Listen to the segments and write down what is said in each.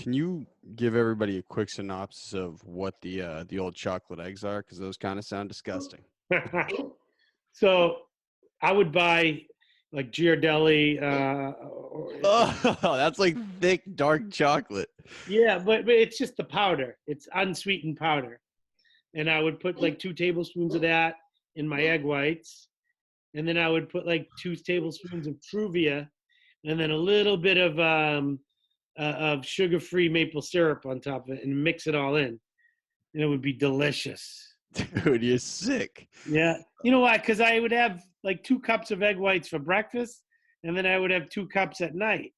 Can you give everybody a quick synopsis of what the old chocolate eggs are? Because those kind of sound disgusting. So I would buy like Ghirardelli. Oh, that's like thick, dark chocolate. Yeah, but it's just the powder. It's unsweetened powder. And I would put like 2 tablespoons of that in my egg whites. And then I would put like 2 tablespoons of Truvia and then a little bit of sugar-free maple syrup on top of it and mix it all in. And it would be delicious. Dude, you're sick. Yeah. You know why? Because I would have like 2 cups of egg whites for breakfast, and then I would have 2 cups at night.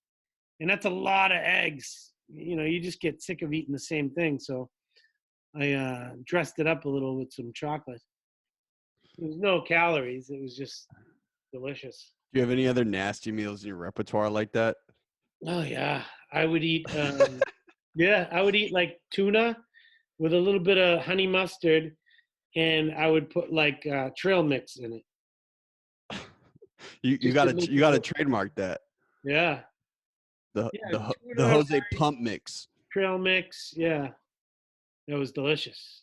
And that's a lot of eggs. You know, you just get sick of eating the same thing. So I dressed it up a little with some chocolate. There was no calories. It was just delicious. Do you have any other nasty meals in your repertoire like that? Oh, yeah. I would eat, I would eat like tuna with a little bit of honey mustard, and I would put like trail mix in it. You gotta trademark that. Yeah. The Jose pump mix. Trail mix, yeah. That was delicious.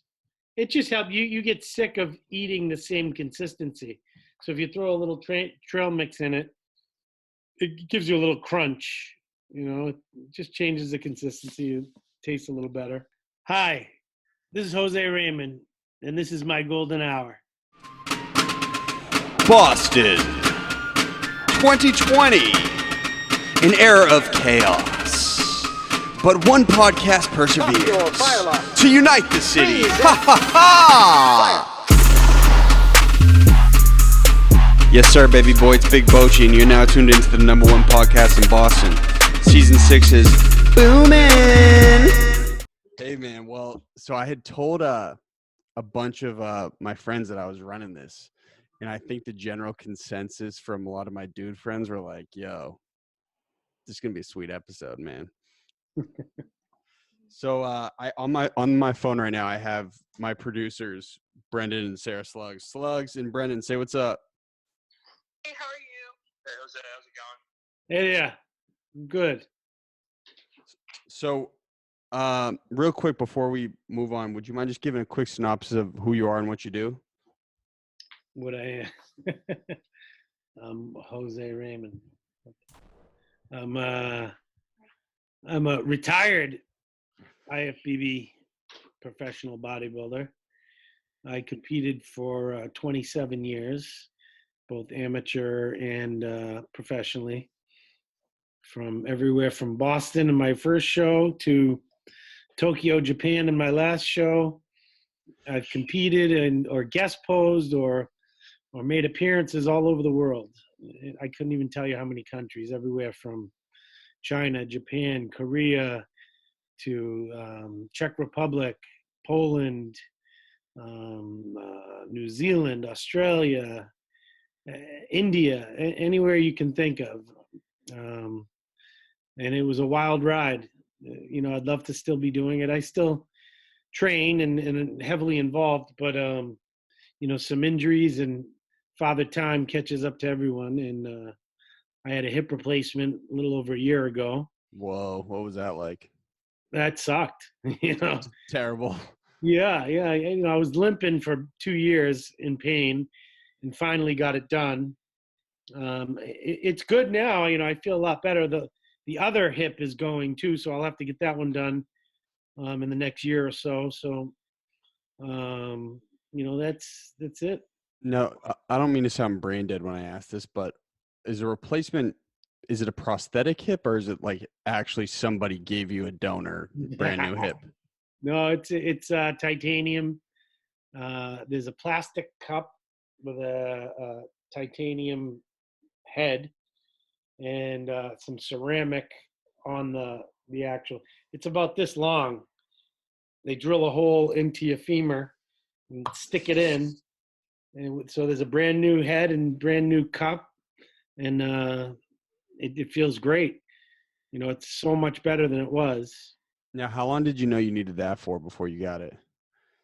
It just helped you get sick of eating the same consistency. So if you throw a little trail mix in it, it gives you a little crunch. You know, it just changes the consistency. It tastes a little better. Hi, this is Jose Raymond, and this is my golden hour. Boston 2020, an era of chaos. But one podcast perseveres to unite the city. Ha ha ha! Yes, sir, baby boy. It's Big Bochi, and you're now tuned into the #1 podcast in Boston. Season 6 is booming. Hey, man. Well, so I had told a bunch of my friends that I was running this, and I think the general consensus from a lot of my dude friends were like, "Yo, this is gonna be a sweet episode, man." So I on my phone right now, I have my producers, Brendan and Sarah Slugs. Slugs and Brendan, say what's up. Hey, how are you? Hey, Jose, how's it going? Hey, yeah, good. So, real quick before we move on, would you mind just giving a quick synopsis of who you are and what you do? What I I'm Jose Raymond. I'm a retired IFBB professional bodybuilder. I competed for 27 years, both amateur and professionally, from everywhere from Boston in my first show to Tokyo, Japan in my last show. I've competed or guest posed or made appearances all over the world. I couldn't even tell you how many countries, everywhere from China, Japan, Korea, to Czech Republic, Poland, New Zealand, Australia, India, anywhere you can think of. And it was a wild ride. You know, I'd love to still be doing it. I still train and heavily involved, but, you know, some injuries and father time catches up to everyone. And I had a hip replacement a little over a year ago. Whoa, what was that like? That sucked, you know. Terrible. Yeah. You know, I was limping for 2 years in pain and finally got it done. It's good now. You know, I feel a lot better. The other hip is going too, so I'll have to get that one done in the next year or so. So, you know, that's it. No, I don't mean to sound brain dead when I ask this, but is a replacement, is it a prosthetic hip or is it like actually somebody gave you a donor brand new hip? No, it's titanium. There's a plastic cup with a titanium head and some ceramic on the actual. It's about this long. They drill a hole into your femur and stick it in, and so there's a brand new head and brand new cup, and it feels great. You know, it's so much better than it was. Now, how long did you know you needed that for before you got it?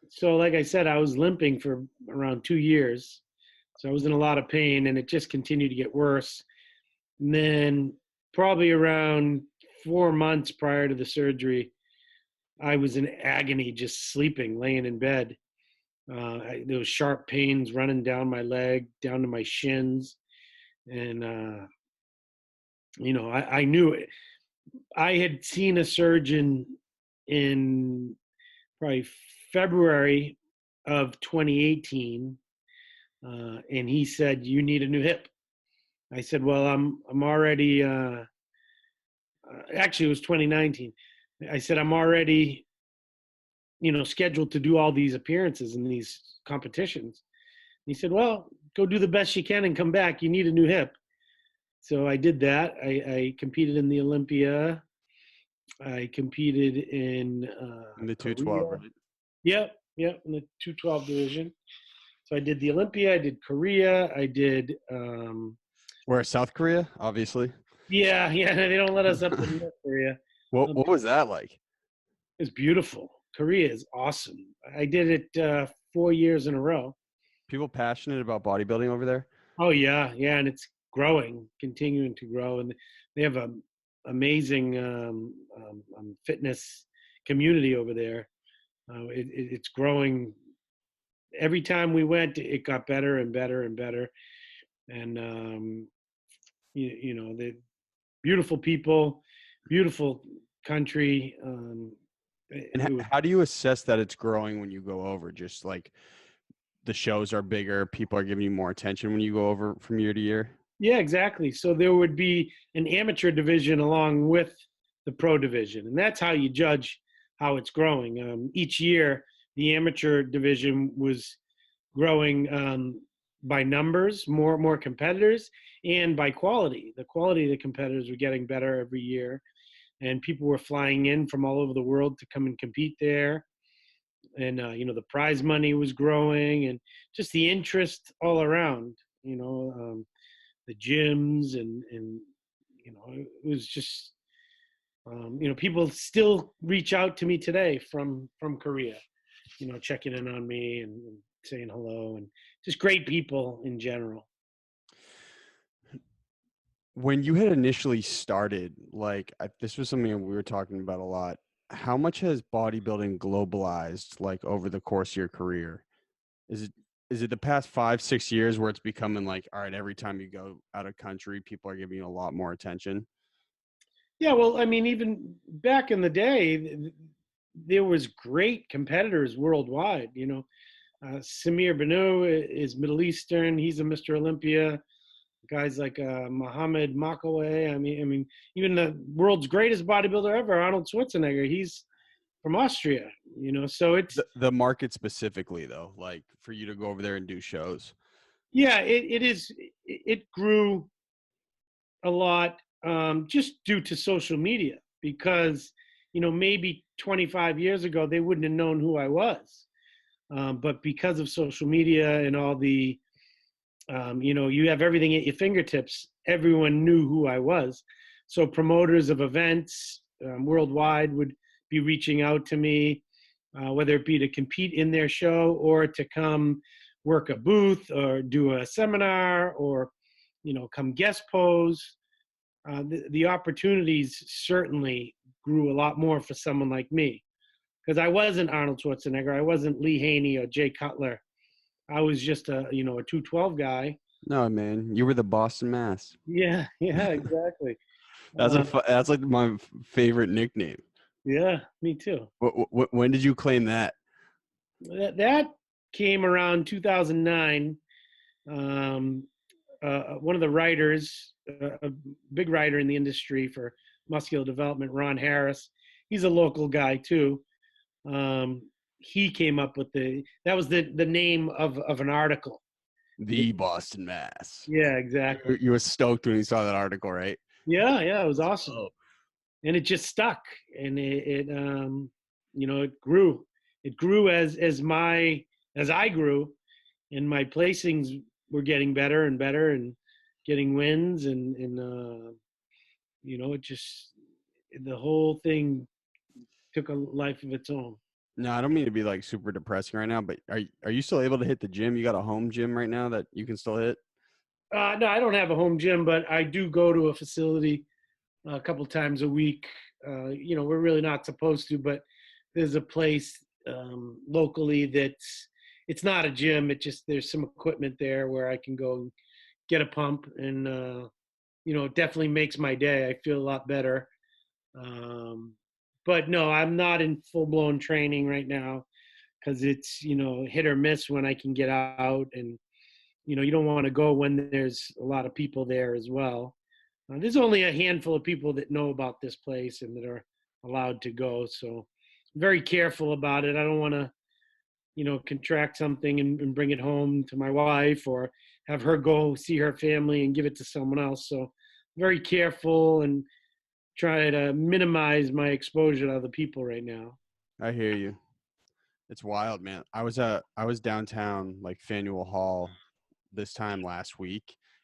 So, like I said, I was limping for around 2 years. So I was in a lot of pain, and it just continued to get worse. And then probably around 4 months prior to the surgery, I was in agony, just sleeping, laying in bed. There was sharp pains running down my leg, down to my shins. And, I knew it. I had seen a surgeon in probably February of 2018. And he said, "You need a new hip." I said, "Well, I'm already, actually it was 2019. I said, "I'm already, scheduled to do all these appearances in these competitions." He said, "Well, go do the best you can and come back. You need a new hip." So I did that. I competed in the Olympia. I competed in the 212, Korea. right? Yep, in the 212 division. So I did the Olympia. I did Korea. I did. Where, South Korea, obviously. Yeah. They don't let us up to North Korea. What was that like? It's beautiful. Korea is awesome. I did it 4 years in a row. People passionate about bodybuilding over there? Oh yeah, and it's growing, continuing to grow, and they have a amazing fitness community over there. It's growing. Every time we went, it got better and better and better, and the beautiful people, beautiful country. And how do you assess that it's growing when you go over? Just like the shows are bigger, people are giving you more attention when you go over from year to year? Yeah, exactly. So there would be an amateur division along with the pro division, and that's how you judge how it's growing. Each year, the amateur division was growing by numbers, more competitors, and by quality. The quality of the competitors were getting better every year, and people were flying in from all over the world to come and compete there. And the prize money was growing, and just the interest all around. The gyms and it was just people still reach out to me today from Korea, checking in on me and saying hello, and just great people in general. When you had initially started, this was something we were talking about a lot. How much has bodybuilding globalized, like, over the course of your career? Is it the past 5-6 years where it's becoming like, all right, every time you go out of country, people are giving you a lot more attention? Yeah, well, I mean, even back in the day, there was great competitors worldwide. Samir Banu is Middle Eastern. He's a Mr. Olympia. Guys like Mohammed Makaway. I mean, even the world's greatest bodybuilder ever, Arnold Schwarzenegger. He's from Austria. So it's The market specifically, though, like for you to go over there and do shows. Yeah, it is. It grew a lot just due to social media, because maybe 25 years ago they wouldn't have known who I was, but because of social media and all the you have everything at your fingertips, everyone knew who I was. So promoters of events worldwide would be reaching out to me, whether it be to compete in their show or to come work a booth or do a seminar or come guest pose. The opportunities certainly grew a lot more for someone like me, because I wasn't Arnold Schwarzenegger, I wasn't Lee Haney or Jay Cutler. I was just a 212 guy. No, man, you were the Boston Mass. Yeah, exactly. That's like my favorite nickname. Yeah, me too. When did you claim that? That came around 2009. One of the writers, a big writer in the industry for muscular development, Ron Harris, he's a local guy too. He came up with that was the name of an article. The Boston Mass. Yeah, exactly. You were stoked when you saw that article, right? Yeah, it was awesome. Oh. And it just stuck, and it grew. It grew as I grew, and my placings were getting better and better, and getting wins, and it just, the whole thing took a life of its own. No, I don't mean to be like super depressing right now, but are you still able to hit the gym? You got a home gym right now that you can still hit? No, I don't have a home gym, but I do go to a facility a couple times a week. We're really not supposed to, but there's a place locally it's not a gym. There's some equipment there where I can go and get a pump, and it definitely makes my day. I feel a lot better. But no, I'm not in full blown training right now because it's hit or miss when I can get out, and you don't want to go when there's a lot of people there as well. There's only a handful of people that know about this place and that are allowed to go, so I'm very careful about it. I don't want to contract something and bring it home to my wife, or have her go see her family and give it to someone else. So very careful and try to minimize my exposure to other people right now. I hear you. It's wild, man. I was downtown, like Faneuil Hall, this time last week,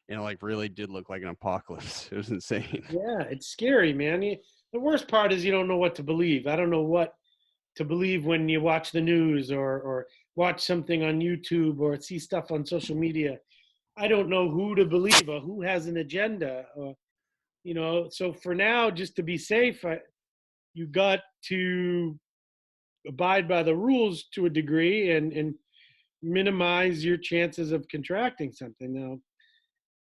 and it like really did look like an apocalypse. It was insane. Yeah, it's scary, man. The worst part is you don't know what to believe. I don't know what to believe when you watch the news or watch something on YouTube or see stuff on social media. I don't know who to believe or who has an agenda. So for now, just to be safe, you got to abide by the rules to a degree and minimize your chances of contracting something.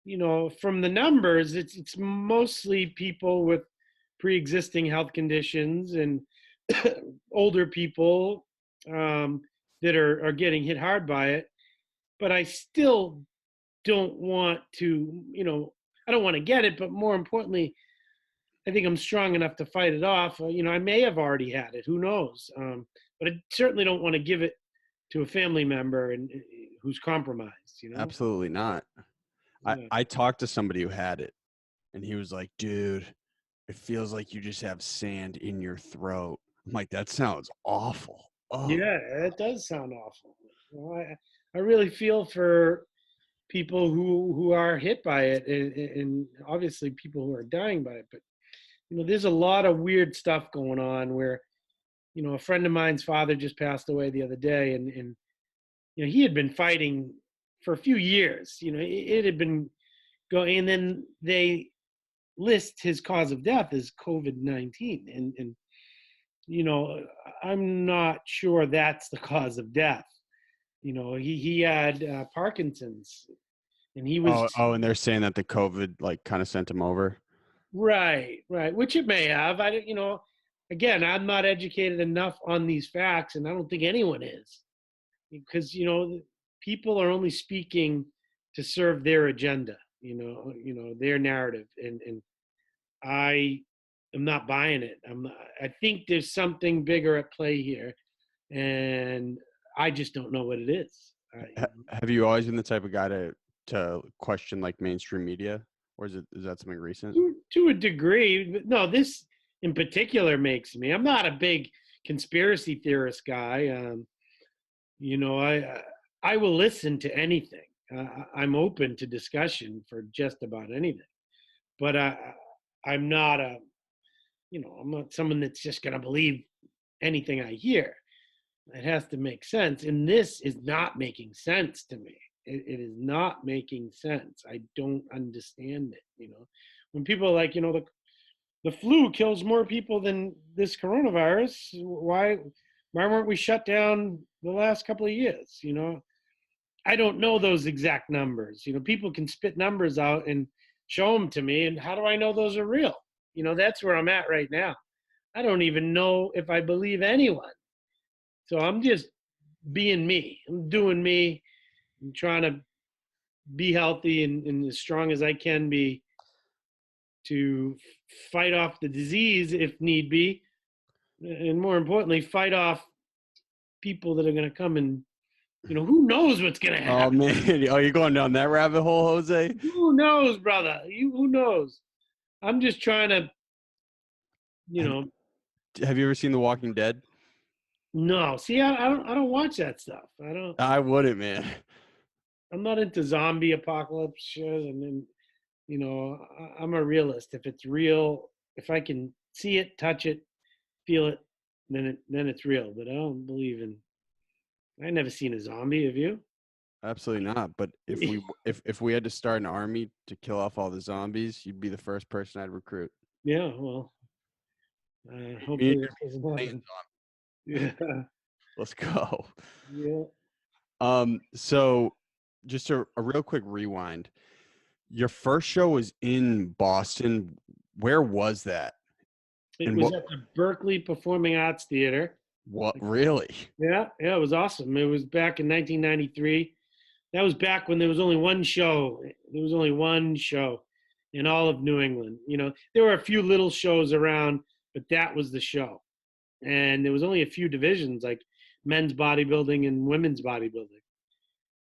Now, from the numbers, it's mostly people with pre-existing health conditions and older people that are getting hit hard by it. But I still don't want to, I don't want to get it, but more importantly, I think I'm strong enough to fight it off. I may have already had it. Who knows? But I certainly don't want to give it to a family member and who's compromised. Absolutely not. Yeah. I talked to somebody who had it, and he was like, dude, it feels like you just have sand in your throat. I'm like, that sounds awful. Oh. Yeah, it does sound awful. I really feel for people who are hit by it, and obviously people who are dying by it. But there's a lot of weird stuff going on where, a friend of mine's father just passed away the other day, and he had been fighting for a few years. It had been going, and then they list his cause of death as COVID-19, and I'm not sure that's the cause of death. He had Parkinson's, and he was and they're saying that the COVID like kind of sent him over. right, which it may have. Again, I'm not educated enough on these facts, and I don't think anyone is, because people are only speaking to serve their agenda, their narrative, and I am not buying it. I think there's something bigger at play here, and I just don't know what it is. Have you always been the type of guy to question like mainstream media, or is that something recent? To a degree, but no. This in particular makes me. I'm not a big conspiracy theorist guy. I will listen to anything. I'm open to discussion for just about anything, but I'm not I'm not someone that's just going to believe anything I hear. It has to make sense, and this is not making sense to me. It is not making sense. I don't understand it. When people are like, the flu kills more people than this coronavirus. Why weren't we shut down the last couple of years? I don't know those exact numbers. People can spit numbers out and show them to me, and how do I know those are real? That's where I'm at right now. I don't even know if I believe anyone. So I'm just being me. I'm doing me. I'm trying to be healthy and as strong as I can be to fight off the disease if need be. And more importantly, fight off people that are going to come and, who knows what's going to happen. Oh, man. Oh, you're going down that rabbit hole, Jose? Who knows, brother? Who knows? I'm just trying to, Have you ever seen The Walking Dead? No. See, I don't watch that stuff. I wouldn't, man. I'm not into zombie apocalypse shit, and then, I'm a realist. If it's real, if I can see it, touch it, feel it, then it's real. But I don't believe in. I never seen a zombie. Have you? Absolutely not. But if we had to start an army to kill off all the zombies, you'd be the first person I'd recruit. Yeah, well, Me hopefully and that doesn't happen. Yeah, let's go. yeah. So just a real quick rewind. Your first show was in Boston. Where was that? It And was at the Berkeley Performing Arts Theater. what really? Yeah, yeah, it was awesome. It was back in 1993. That was back when there was only one show. There was only one show in all of New England. You know, there were a few little shows around, but that was the show. And there was only a few divisions like men's bodybuilding and women's bodybuilding.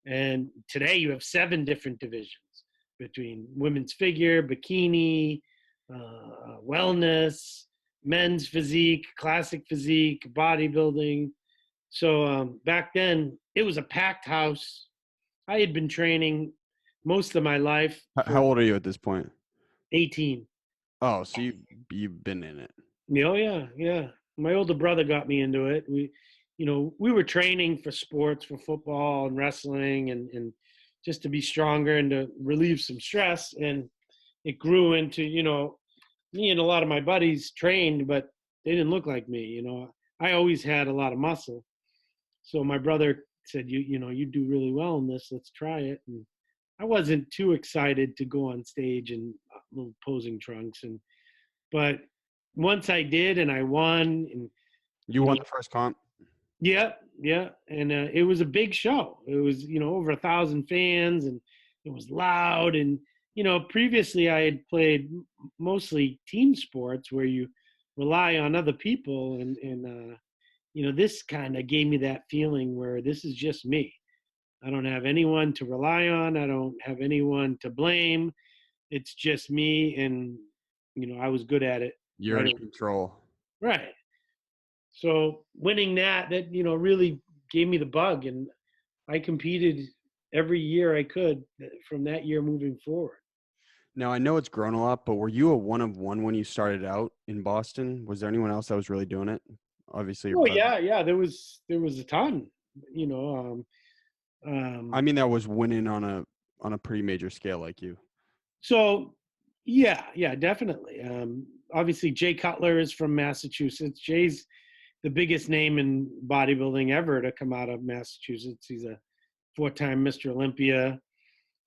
And today you have 7 different divisions between women's figure, bikini, wellness, men's physique, classic physique, bodybuilding. So back then it was a packed house. I had been training most of my life How for old are you at this point? 18. Oh, so you've been in it. Oh yeah, yeah. My older brother got me into it. We were training for sports, for football and wrestling, and just to be stronger and to relieve some stress. And it grew into, me and a lot of my buddies trained, but they didn't look like me. I always had a lot of muscle. So my brother said, you do really well in this. Let's try it. And I wasn't too excited to go on stage in little posing trunks, but once I did and I won, and You won the first comp? yeah, yeah, and it was a big show. It was over 1,000 fans, and it was loud. And previously I had played mostly team sports where you rely on other people, and this kind of gave me that feeling where this is just me. I don't have anyone to rely on. I don't have anyone to blame. It's just me, and I was good at it. You're Right in away. control. Right. So winning that really gave me the bug, and I competed every year I could from that year moving forward. Now I know it's grown a lot, but were you a one of one when you started out in Boston? Was there anyone else that was really doing it? Obviously, your Oh brother. yeah. There was a ton. You know, I mean, that was winning on a pretty major scale like you. So yeah, definitely. Obviously, Jay Cutler is from Massachusetts. Jay's the biggest name in bodybuilding ever to come out of Massachusetts. He's a 4-time Mr. Olympia.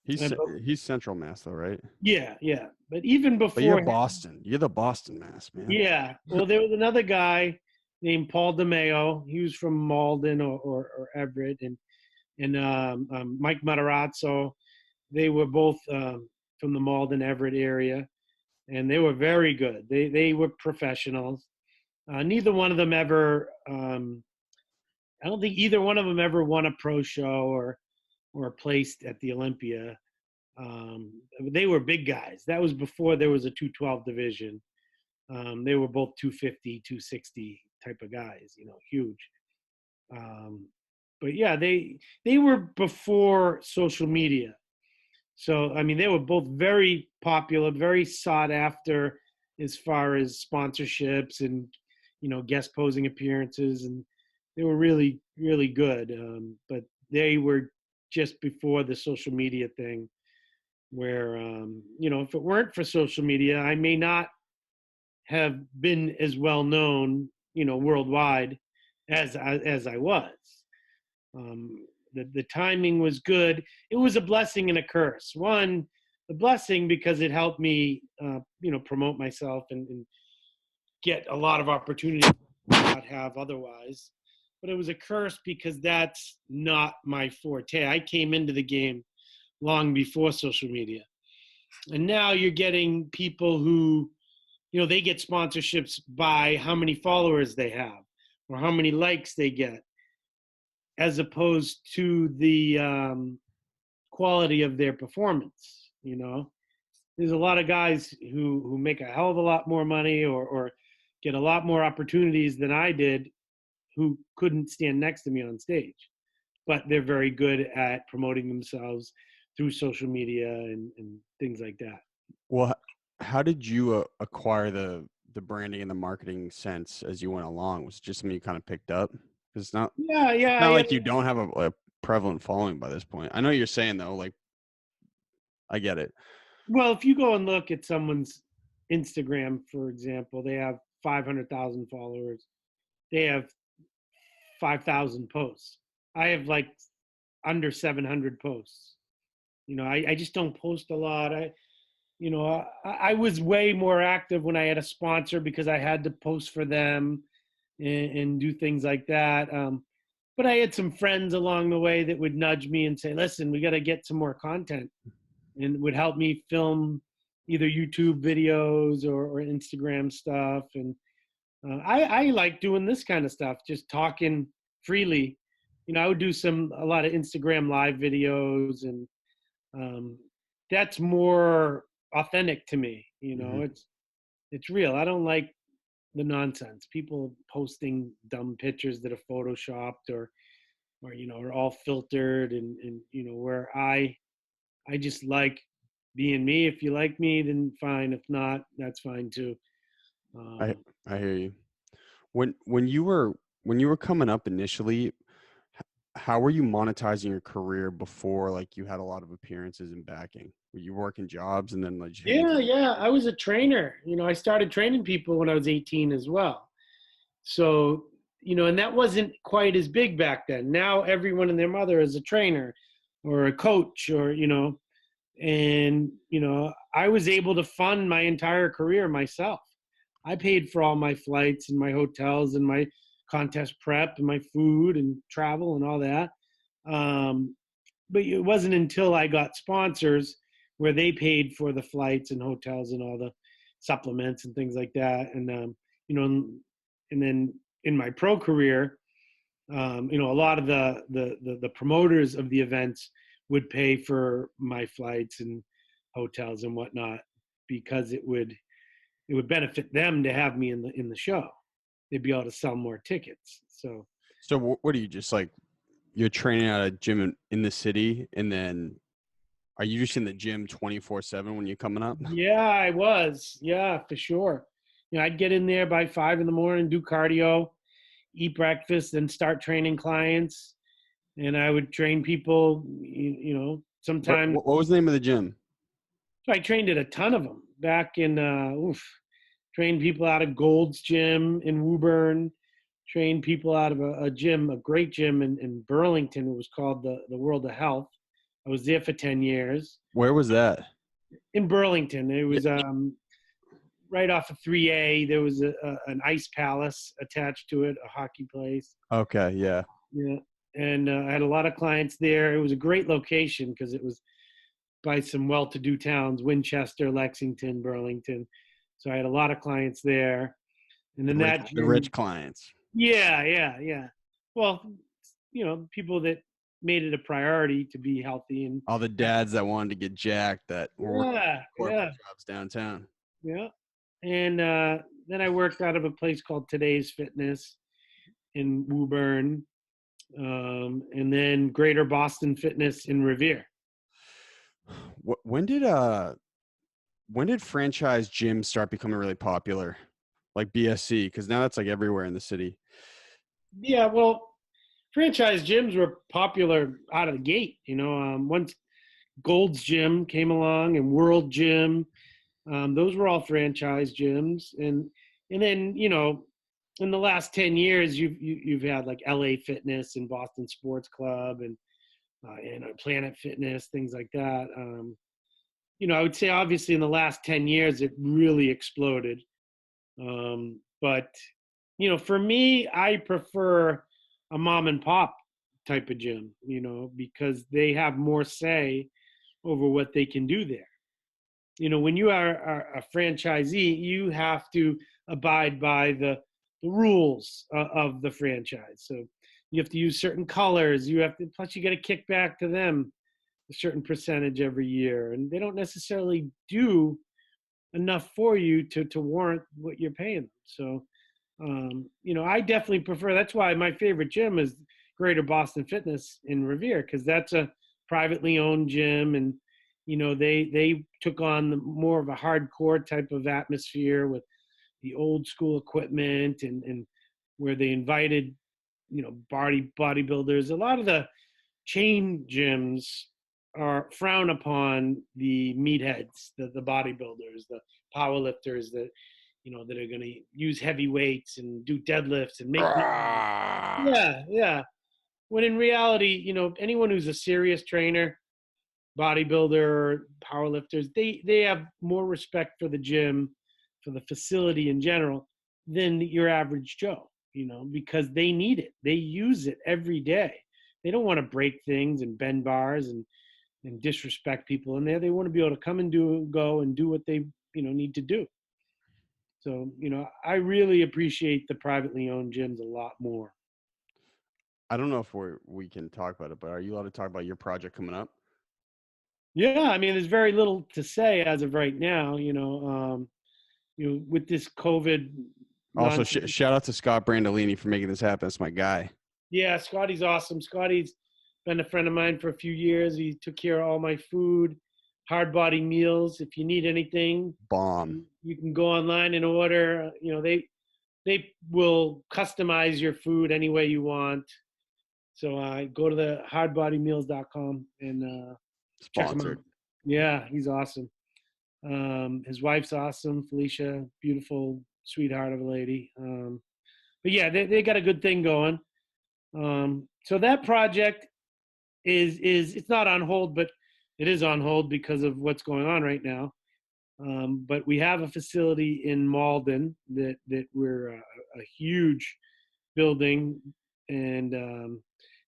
He's Central Mass though, right? Yeah. But even But before you're him, Boston. You're the Boston Mass, man. yeah. Well, there was another guy named Paul DeMeo. He was from Malden or Everett, and Mike Matarazzo. They were both from the Malden Everett area, and they were very good. They were professionals. Neither one of them ever. I don't think either one of them ever won a pro show or placed at the Olympia. They were big guys. That was before there was a 212 division. They were both 250, 260 type of guys, huge. But yeah, they were before social media. So, I mean, they were both very popular, very sought after as far as sponsorships and, guest posing appearances. And they were really, really good. But they were just before the social media thing where, if it weren't for social media, I may not have been as well known, worldwide as I was. The timing was good. It was a blessing and a curse. One, the blessing because it helped me, promote myself and get a lot of opportunities I would not have otherwise. But it was a curse because that's not my forte. I came into the game long before social media. And now you're getting people who, they get sponsorships by how many followers they have or how many likes they get, as opposed to the quality of their performance. There's a lot of guys who make a hell of a lot more money or get a lot more opportunities than I did, who couldn't stand next to me on stage, but they're very good at promoting themselves through social media and things like that. Well, how did you acquire the branding and the marketing sense as you went along? Was it just something you kind of picked up? Because it's not like you don't have a prevalent following by this point. I know you're saying though, like, I get it. Well, if you go and look at someone's Instagram, for example, they have 500,000 followers. They have 5,000 posts. I have like under 700 posts. I just don't post a lot. I was way more active when I had a sponsor because I had to post for them and do things like that. But I had some friends along the way that would nudge me and say, listen, we got to get some more content, and would help me film either YouTube videos or Instagram stuff. And I like doing this kind of stuff, just talking freely. I would do a lot of Instagram live videos, and that's more authentic to me. Mm-hmm. It's real. I don't like the nonsense. People posting dumb pictures that are photoshopped or are all filtered, and where I just like being me. If you like me, then fine. If not, that's fine too. I hear you. When you were coming up initially, how were you monetizing your career before, like, you had a lot of appearances and backing? Were you working jobs and then like Yeah. I was a trainer. I started training people when I was 18 as well. So, and that wasn't quite as big back then. Now everyone and their mother is a trainer or a coach and, I was able to fund my entire career myself. I paid for all my flights and my hotels and my contest prep and my food and travel and all that. But it wasn't until I got sponsors where they paid for the flights and hotels and all the supplements and things like that. And, and then in my pro career, a lot of the promoters of the events would pay for my flights and hotels and whatnot, because it would benefit them to have me in the show. They'd be able to sell more tickets. So what are you, just like, you're training at a gym in the city, and then are you just in the gym 24/7 when you're coming up? Yeah, I was. Yeah, for sure. I'd get in there by 5 a.m, do cardio, eat breakfast, then start training clients. And I would train people, sometimes. What was the name of the gym? So I trained at a ton of them back in, trained people out of Gold's Gym in Woburn, trained people out of a gym, a great gym in Burlington. It was called the World of Health. I was there for 10 years. Where was that? In Burlington. It was right off of 3A. There was an ice palace attached to it, a hockey place. Okay, yeah. Yeah. And I had a lot of clients there. It was a great location because it was by some well-to-do towns, Winchester, Lexington, Burlington. So I had a lot of clients there. And then The rich clients. Yeah. Well, people that made it a priority to be healthy, and All the dads that wanted to get jacked that were working corporate jobs downtown. Yeah. And then I worked out of a place called Today's Fitness in Woburn, and then Greater Boston Fitness in Revere. When did franchise gyms start becoming really popular, like BSC? Because now that's like everywhere in the city. Yeah, well, franchise gyms were popular out of the gate. Once Gold's Gym came along and World Gym, those were all franchise gyms, and then in the last 10 years, you've had like LA Fitness and Boston Sports Club and Planet Fitness, things like that. I would say obviously in the last 10 years, it really exploded. But, for me, I prefer a mom and pop type of gym, because they have more say over what they can do there. When you are a franchisee, you have to abide by the rules of the franchise. So you have to use certain colors. Plus you got to kick back to them a certain percentage every year. And they don't necessarily do enough for you to warrant what you're paying them. So, I definitely prefer, that's why my favorite gym is Greater Boston Fitness in Revere, because that's a privately owned gym. And, they took on more of a hardcore type of atmosphere with the old school equipment and where they invited, bodybuilders. A lot of the chain gyms are frown upon the meatheads, the bodybuilders, the powerlifters that that are going to use heavy weights and do deadlifts and make yeah. When in reality, anyone who's a serious trainer, bodybuilder, powerlifters, they have more respect for the gym, for the facility in general, than your average Joe, because they need it. They use it every day. They don't want to break things and bend bars and disrespect people in there. They want to be able to come and go and do what they, need to do. So, I really appreciate the privately owned gyms a lot more. I don't know if we can talk about it, but are you allowed to talk about your project coming up? Yeah, I mean, there's very little to say as of right now. With this COVID. Also, shout out to Scott Brandolini for making this happen. That's my guy. Yeah, Scotty's awesome. Scotty's been a friend of mine for a few years. He took care of all my food, hard body meals. If you need anything, bomb. You can go online and order. They will customize your food any way you want. So go to the hardbodymeals.com and check him out. Yeah, he's awesome. His wife's awesome, Felicia, beautiful sweetheart of a lady. But yeah, they got a good thing going. So that project is it's not on hold, but it is on hold because of what's going on right now. But we have a facility in Malden that we're a huge building, and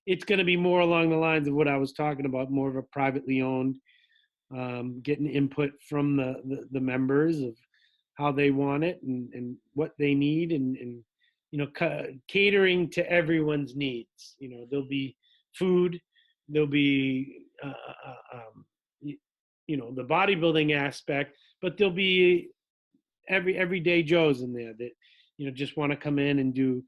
it's going to be more along the lines of what I was talking about, more of a privately owned, getting input from the members of how they want it and what they need, and catering to everyone's needs. There'll be food, there'll be the bodybuilding aspect, but there'll be everyday Joes in there that just want to come in and do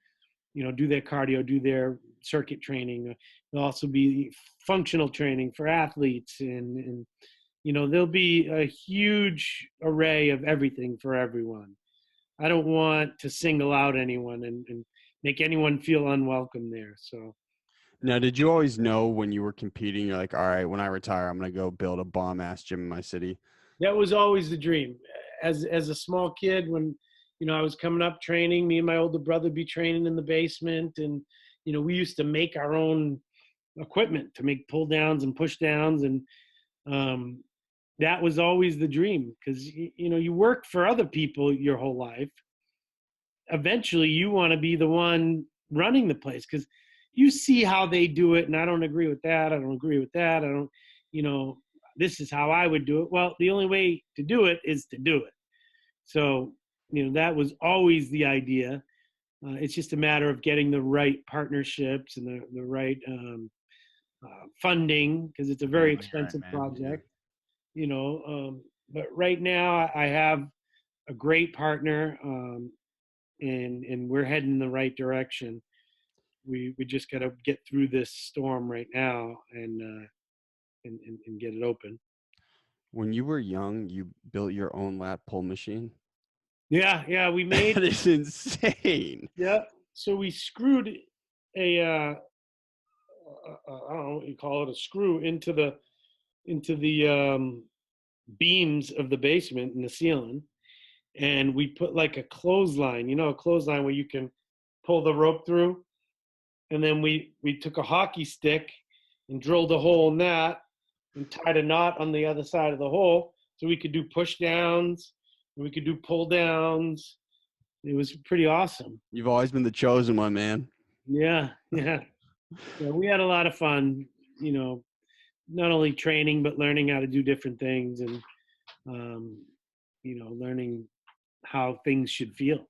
their cardio, do their circuit training. There'll also be functional training for athletes, and there'll be a huge array of everything for everyone. I don't want to single out anyone and make anyone feel unwelcome there. So. Now, did you always know when you were competing, you're like, all right, when I retire, I'm going to go build a bomb-ass gym in my city? That was always the dream. As a small kid, when, I was coming up training, me and my older brother would be training in the basement. And, we used to make our own equipment to make pull downs and push downs. And that was always the dream, because, you work for other people your whole life. Eventually, you want to be the one running the place, because you see how they do it, and I don't agree with that. I don't agree with that. I don't, this is how I would do it. Well, the only way to do it is to do it. So, that was always the idea. It's just a matter of getting the right partnerships and the right funding, because it's a very expensive project, but right now I have a great partner, and we're heading in the right direction. We just got to get through this storm right now and get it open. When you were young, you built your own lat pull machine? Yeah, we made. That is insane. Yeah, so we screwed a I don't know what you call it, a screw into the beams of the basement in the ceiling, and we put like a clothesline, a clothesline where you can pull the rope through. And then we took a hockey stick and drilled a hole in that and tied a knot on the other side of the hole, so we could do push downs and we could do pull downs. It was pretty awesome. You've always been the chosen one, man. Yeah. We had a lot of fun, not only training, but learning how to do different things and, learning how things should feel.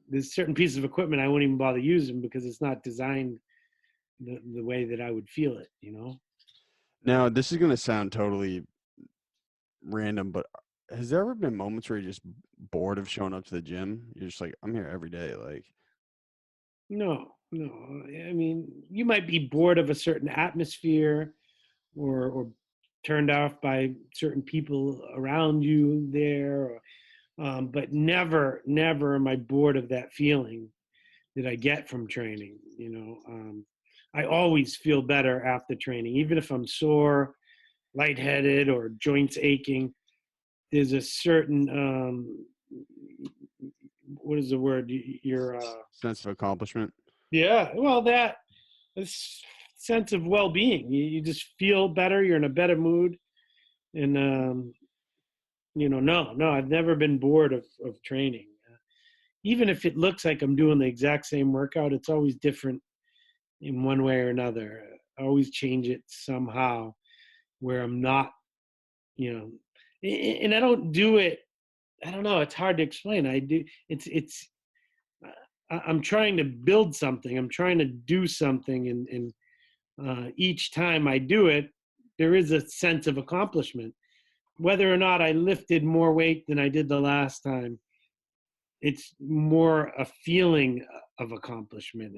There's certain pieces of equipment I won't even bother using because it's not designed the way that I would feel it, Now, this is going to sound totally random, but has there ever been moments where you're just bored of showing up to the gym? You're just like, I'm here every day. Like, no. I mean, you might be bored of a certain atmosphere or turned off by certain people around you there, but never am I bored of that feeling that I get from training. I always feel better after training, even if I'm sore, lightheaded, or joints aching. There's a certain what is the word? Your sense of accomplishment. yeah, well, that this sense of well-being. You just feel better. You're in a better mood, and no, I've never been bored of training. Even if it looks like I'm doing the exact same workout, it's always different in one way or another. I always change it somehow where I'm not, and I don't do it. I don't know. It's hard to explain. I do. I'm trying to build something. I'm trying to do something, and each time I do it, there is a sense of accomplishment. Whether or not I lifted more weight than I did the last time, it's more a feeling of accomplishment,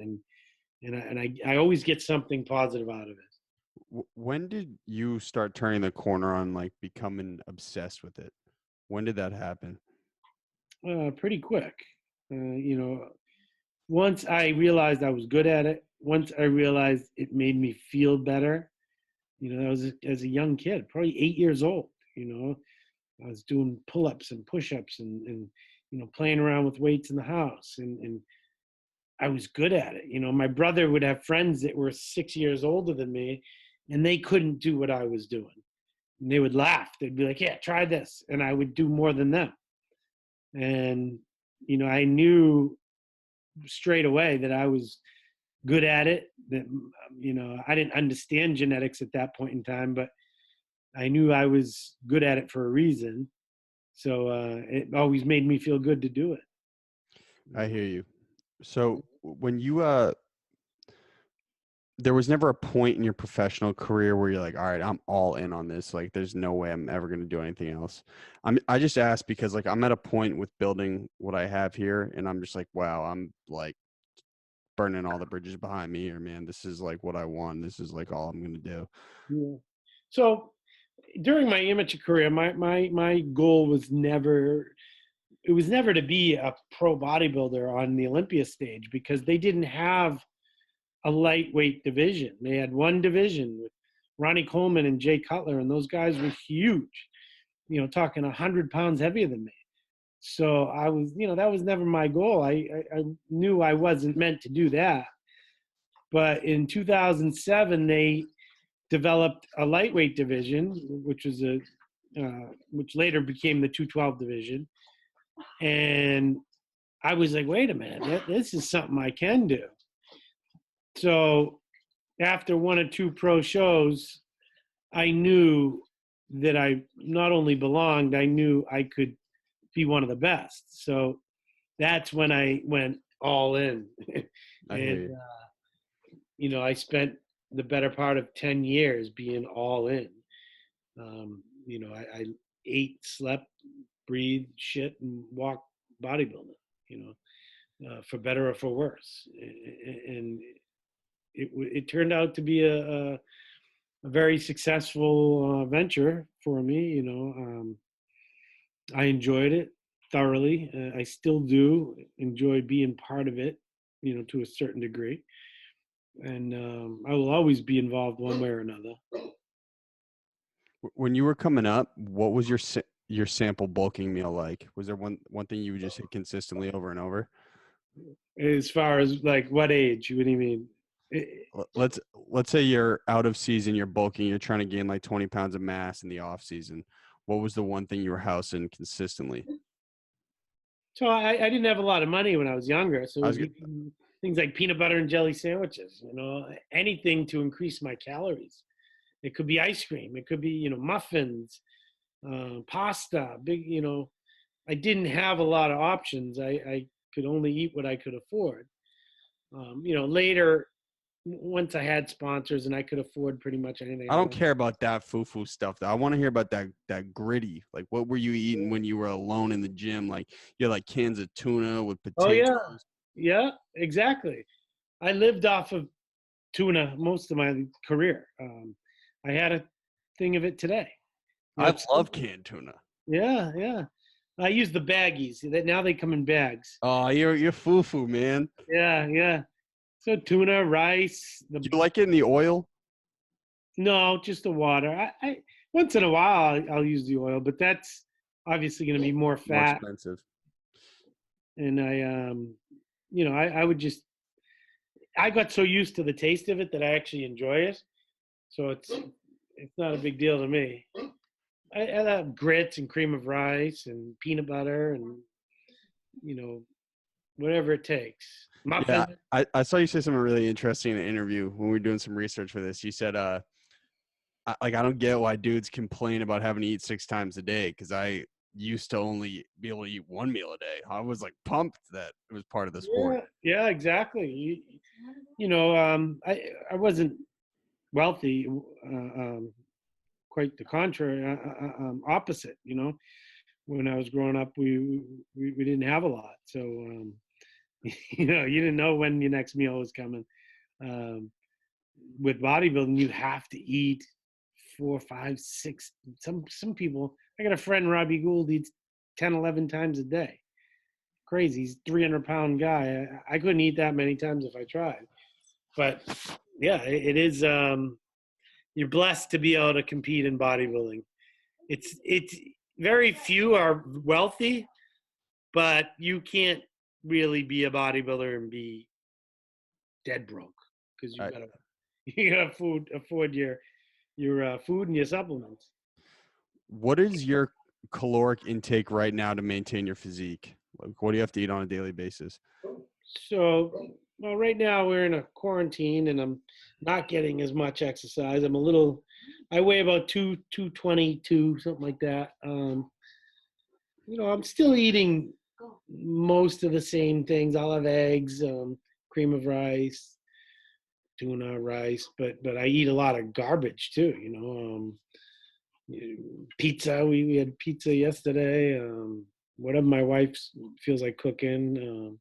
and I always get something positive out of it. When did you start turning the corner on like becoming obsessed with it? When did that happen? Pretty quick. Once I realized I was good at it, once I realized it made me feel better, that was as a young kid, probably 8 years old, I was doing pull-ups and push-ups and playing around with weights in the house. And I was good at it. My brother would have friends that were 6 years older than me, and they couldn't do what I was doing. And they would laugh. They'd be like, yeah, try this. And I would do more than them. And, I knew straight away that I was good at it, that, I didn't understand genetics at that point in time, but I knew I was good at it for a reason. So it always made me feel good to do it. I hear you. So when you there was never a point in your professional career where you're like, all right, I'm all in on this. Like, there's no way I'm ever going to do anything else. I just asked because like I'm at a point with building what I have here, and I'm just like, wow, I'm like burning all the bridges behind me here, man. This is like what I want. This is like all I'm going to do. Yeah. So during my amateur career, my goal was never to be a pro bodybuilder on the Olympia stage, because they didn't have a lightweight division. They had one division with Ronnie Coleman and Jay Cutler, and those guys were huge, talking 100 pounds heavier than me. So I was, that was never my goal. I knew I wasn't meant to do that. But in 2007, they developed a lightweight division, which was which later became the 212 division. And I was like, wait a minute, this is something I can do. So after one or two pro shows, I knew that I not only belonged, I knew I could be one of the best. So that's when I went all in. And, I spent the better part of 10 years being all in. I ate, slept, breathed, shit, and walked bodybuilding, for better or for worse. And it turned out to be a very successful venture for me. I enjoyed it thoroughly. I still do enjoy being part of it, to a certain degree. And I will always be involved one way or another. When you were coming up, what was your sample bulking meal like? Was there one thing you would just hit consistently over and over? As far as like what age? What do you mean? Let's say you're out of season, you're bulking, you're trying to gain like 20 pounds of mass in the off season. What was the one thing you were housing consistently? So I didn't have a lot of money when I was younger. So it was things like peanut butter and jelly sandwiches, anything to increase my calories. It could be ice cream. It could be, muffins, pasta, I didn't have a lot of options. I could only eat what I could afford. Later, once I had sponsors and I could afford pretty much anything. I don't care about that foo-foo stuff, though. I want to hear about that gritty. Like, what were you eating when you were alone in the gym? Like, you had like cans of tuna with potatoes. Oh, yeah. Yeah, exactly. I lived off of tuna most of my career. I had a thing of it today. I love canned tuna. Yeah, yeah. I use the baggies. Now they come in bags. Oh, you're foo-foo, man. Yeah, yeah. So tuna, rice. Do you like it in the oil? No, just the water. I once in a while I'll use the oil, but that's obviously going to be more More fat. expensive. And I would just. I got so used to the taste of it that I actually enjoy it. So it's not a big deal to me. I have grits and cream of rice and peanut butter and whatever it takes. Yeah, Muffin. I saw you say something really interesting in an interview when we were doing some research for this. You said, I don't get why dudes complain about having to eat 6 times a day because I used to only be able to eat 1 meal a day. I was like pumped that it was part of the sport. Yeah, exactly. I wasn't wealthy. Quite the contrary, opposite. When I was growing up, we didn't have a lot, so you didn't know when your next meal was coming. Um, with bodybuilding, you have to eat 4, 5, 6. Some people. I got a friend, Robbie Gould, eats 10, 11 times a day. Crazy. He's a 300-pound guy. I couldn't eat that many times if I tried. But yeah, it is. You're blessed to be able to compete in bodybuilding. It's very few are wealthy, but you can't really be a bodybuilder and be dead broke because you gotta afford your food and your supplements. What is your caloric intake right now to maintain your physique? Like, what do you have to eat on a daily basis? So, well, right now we're in a quarantine, and I'm not getting as much exercise. I weigh about 222, something like that. I'm still eating most of the same things. I'll have eggs, cream of rice, tuna, rice, but I eat a lot of garbage too. Pizza. We had pizza yesterday. Whatever my wife feels like cooking.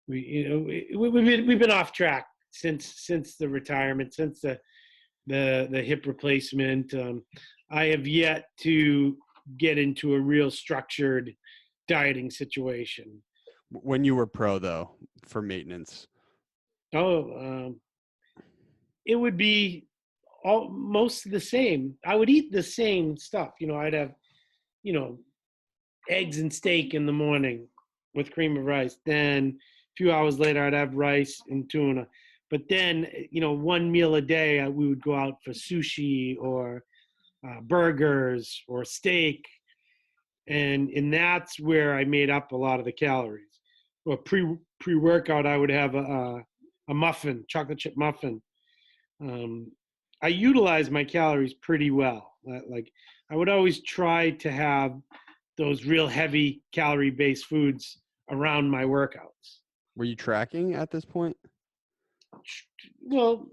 We've been off track since the retirement, since the hip replacement. I have yet to get into a real structured dieting situation. When you were pro, though, for maintenance? It would be most of the same. I would eat the same stuff. I'd have, eggs and steak in the morning with cream of rice. Then a few hours later, I'd have rice and tuna. But then, 1 meal a day, we would go out for sushi or burgers or steak. And that's where I made up a lot of the calories. Well, pre-workout, I would have a muffin, chocolate chip muffin. I utilize my calories pretty well. Like I would always try to have those real heavy calorie-based foods around my workouts. Were you tracking at this point? Well,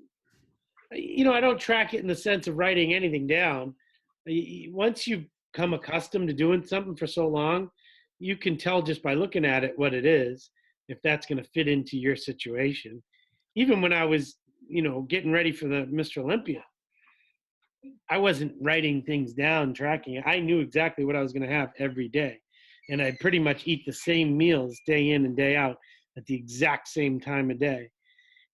I don't track it in the sense of writing anything down. Once you become accustomed to doing something for so long, you can tell just by looking at it what it is, if that's going to fit into your situation. Even when I was, getting ready for the Mr. Olympia, I wasn't writing things down, tracking it. I knew exactly what I was going to have every day. And I'd pretty much eat the same meals day in and day out at the exact same time of day.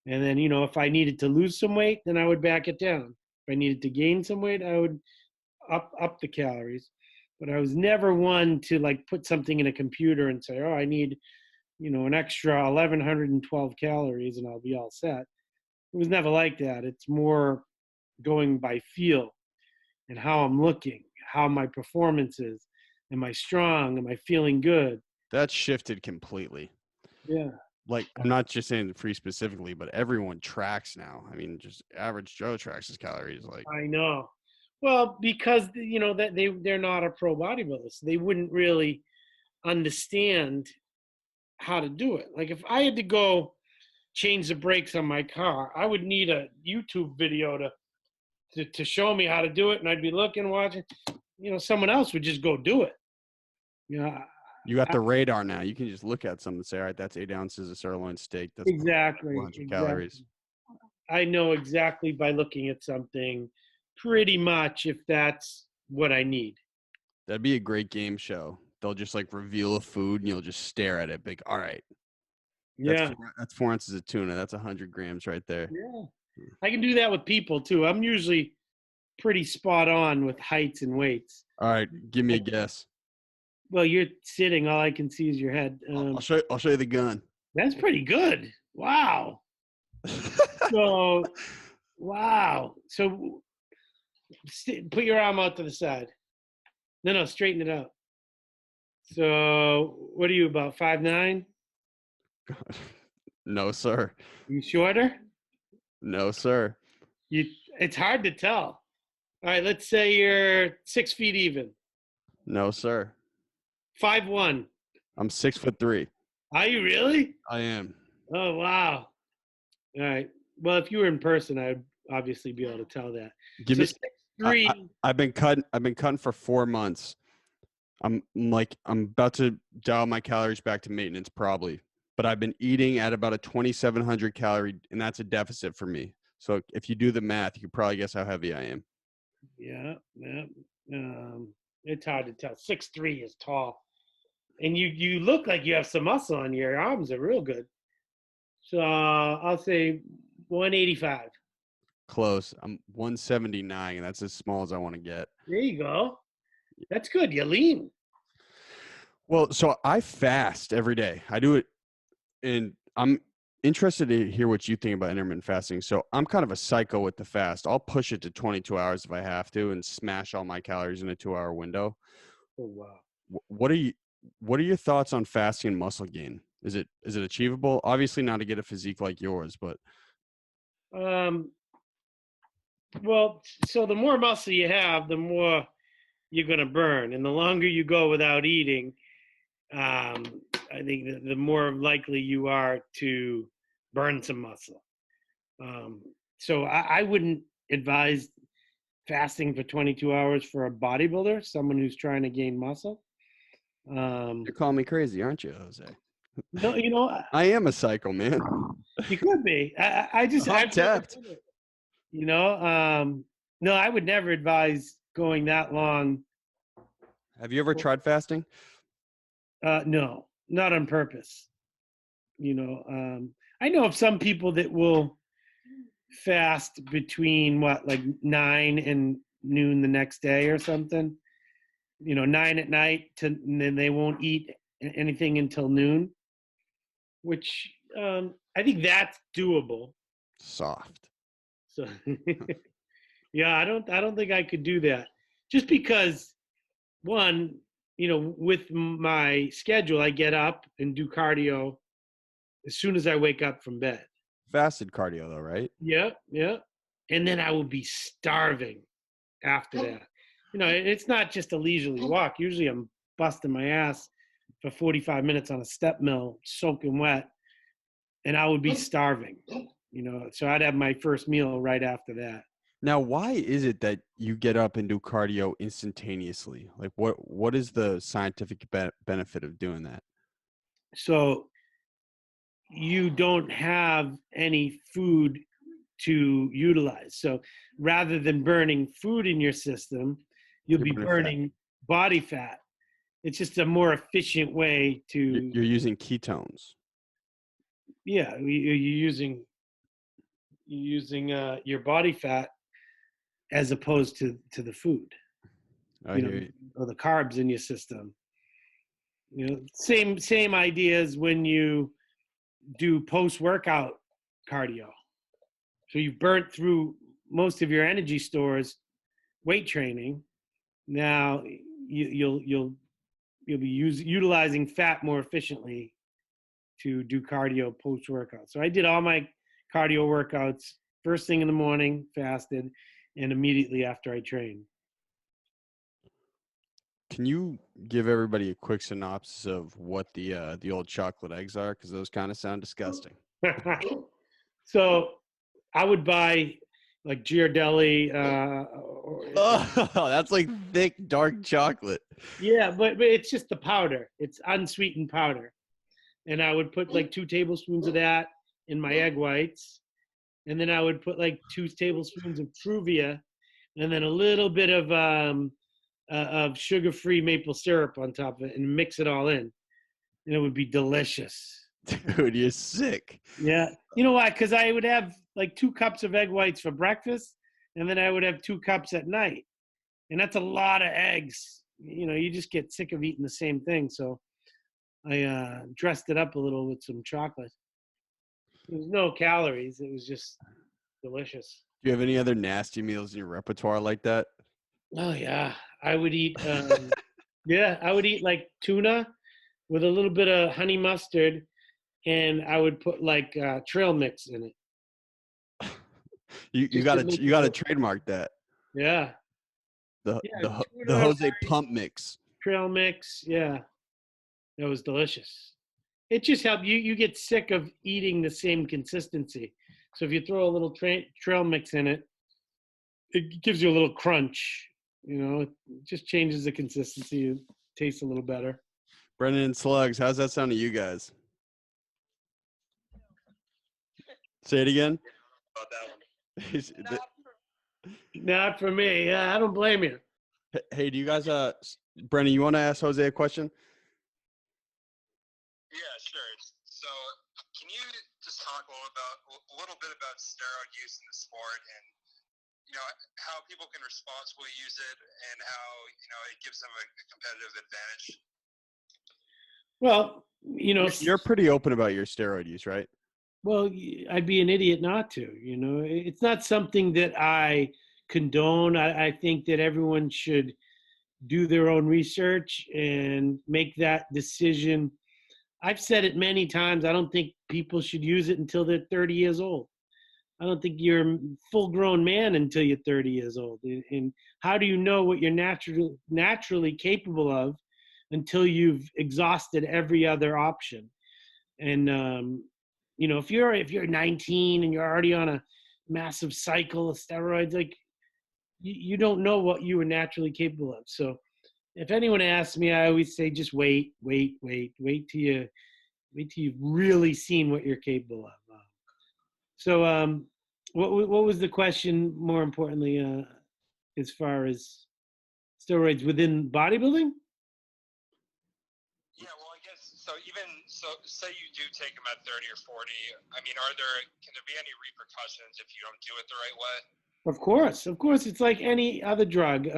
And then, if I needed to lose some weight, then I would back it down. If I needed to gain some weight, I would up the calories. But I was never one to put something in a computer and say, oh, I need, an extra 1,112 calories and I'll be all set. It was never like that. It's more going by feel and how I'm looking, how my performance is. Am I strong? Am I feeling good? That shifted completely. Yeah. Like, I'm not just saying free specifically, but everyone tracks now. I mean, just average Joe tracks his calories. I know. Well, because that they're not a pro bodybuilder, so they wouldn't really understand how to do it. Like if I had to go change the brakes on my car, I would need a YouTube video to show me how to do it, and I'd be looking, watching. Someone else would just go do it. You got the radar now. You can just look at something and say, all right, that's 8 ounces of sirloin steak. That's exactly 100 calories. I know exactly by looking at something pretty much if that's what I need. That'd be a great game show. They'll just reveal a food and you'll just stare at it. All right, Yeah. That's 4 ounces of tuna. That's 100 grams right there. Yeah. I can do that with people too. I'm usually pretty spot on with heights and weights. All right, give me a guess. Well, you're sitting. All I can see is your head. I'll show you the gun. That's pretty good. Wow. So, wow. So, put your arm out to the side. No, straighten it out. So, what are you, about 5'9"? No, sir. You shorter? No, sir. It's hard to tell. All right, let's say you're 6 feet even. No, sir. 5'1". I'm 6'3". Are you really? I am. Oh, wow. All right. Well, if you were in person, I would obviously be able to tell that. Give So me. 6'3". I've been cutting for 4 months. I'm about to dial my calories back to maintenance probably, but I've been eating at about a 2,700 calorie, and that's a deficit for me. So if you do the math, you can probably guess how heavy I am. Yeah. It's hard to tell. 6'3" is tall, and you look like you have some muscle on your arms. Are real good. So I'll say 185. Close. I'm 179, and that's as small as I want to get. There you go. That's good. You're lean. Well, so I fast every day. I do it, and I'm interested to hear what you think about intermittent fasting. So I'm kind of a psycho with the fast. I'll push it to 22 hours if I have to and smash all my calories in a 2-hour window. Oh, wow. What are your thoughts on fasting and muscle gain? Is it achievable? Obviously not to get a physique like yours, but Well, so the more muscle you have, the more you're going to burn. And the longer you go without eating, I think the more likely you are to burn some muscle. So I wouldn't advise fasting for 22 hours for a bodybuilder, someone who's trying to gain muscle. you're calling me crazy, aren't you, Jose? No, I am a psycho, man. you could be. I just I'm tapped. No, I would never advise going that long. Have you ever tried fasting? No, not on purpose. I know of some people that will fast between like 9 and noon the next day or something. 9 at night and then they won't eat anything until noon, which I think that's doable. Soft. So, yeah, I don't think I could do that, just because one, with my schedule, I get up and do cardio as soon as I wake up from bed. Fasted cardio though, right? Yeah. And then I will be starving after that. It's not just a leisurely walk. Usually I'm busting my ass for 45 minutes on a step mill, soaking wet, and I would be starving, so I'd have my first meal right after that. Now, why is it that you get up and do cardio instantaneously? Like what is the scientific benefit of doing that? So you don't have any food to utilize. So rather than burning food in your system, you'll be burning body fat. It's just a more efficient way to. You're using ketones. Yeah, you're using your body fat as opposed to the food, or the carbs in your system. Same ideas when you do post-workout cardio. So you've burnt through most of your energy stores weight training. Now you'll be utilizing fat more efficiently to do cardio post-workout. So I did all my cardio workouts first thing in the morning, fasted, and immediately after I trained. Can you give everybody a quick synopsis of what the old chocolate eggs are? Because those kind of sound disgusting. So I would buy like Ghirardelli. That's like thick, dark chocolate. Yeah, but it's just the powder. It's unsweetened powder. And I would put like 2 tablespoons of that in my egg whites. And then I would put like 2 tablespoons of Truvia, and then a little bit of sugar-free maple syrup on top of it, and mix it all in. And it would be delicious. Dude, you're sick. Yeah. You know why? Because I would have like 2 cups of egg whites for breakfast, and then I would have 2 cups at night. And that's a lot of eggs. You know, you just get sick of eating the same thing. So I dressed it up a little with some chocolate. There was no calories. It was just delicious. Do you have any other nasty meals in your repertoire like that? Oh yeah, I would eat. Yeah, I would eat like tuna with a little bit of honey mustard, and I would put like trail mix in it. You Just to gotta make you it gotta go- trademark that. Yeah, The yeah, the tuna, Jose pump mix. trail mix. Yeah, that was delicious. It just helped you. You get sick of eating the same consistency. So if you throw a little trail mix in it, it gives you a little crunch. You know, it just changes the consistency. It tastes a little better. Brendan and Slugs, how's that sound to you guys? Say it again. About that one. Not for me. Yeah, I don't blame you. Hey, do you guys Brendan, you want to ask Jose a question? Yeah, sure. So, can you just talk a little bit about steroid use in the sport, and how people can responsibly use it, and how it gives them a competitive advantage? Well, You're pretty open about your steroid use, right? well, I'd be an idiot not to. You know, it's not something that I condone. I think that everyone should do their own research and make that decision. I've said it many times. I don't think people should use it until they're 30 years old. I don't think you're a full-grown man until you're 30 years old. And how do you know what you're naturally capable of until you've exhausted every other option? And if you're 19 and you're already on a massive cycle of steroids, like you don't know what you were naturally capable of. So if anyone asks me, I always say just wait till you've really seen what you're capable of. So what was the question? More importantly, as far as steroids within bodybuilding? Yeah, well, I guess so. Say you do take them at 30 or 40. I mean, can there be any repercussions if you don't do it the right way? Of course, it's like any other drug.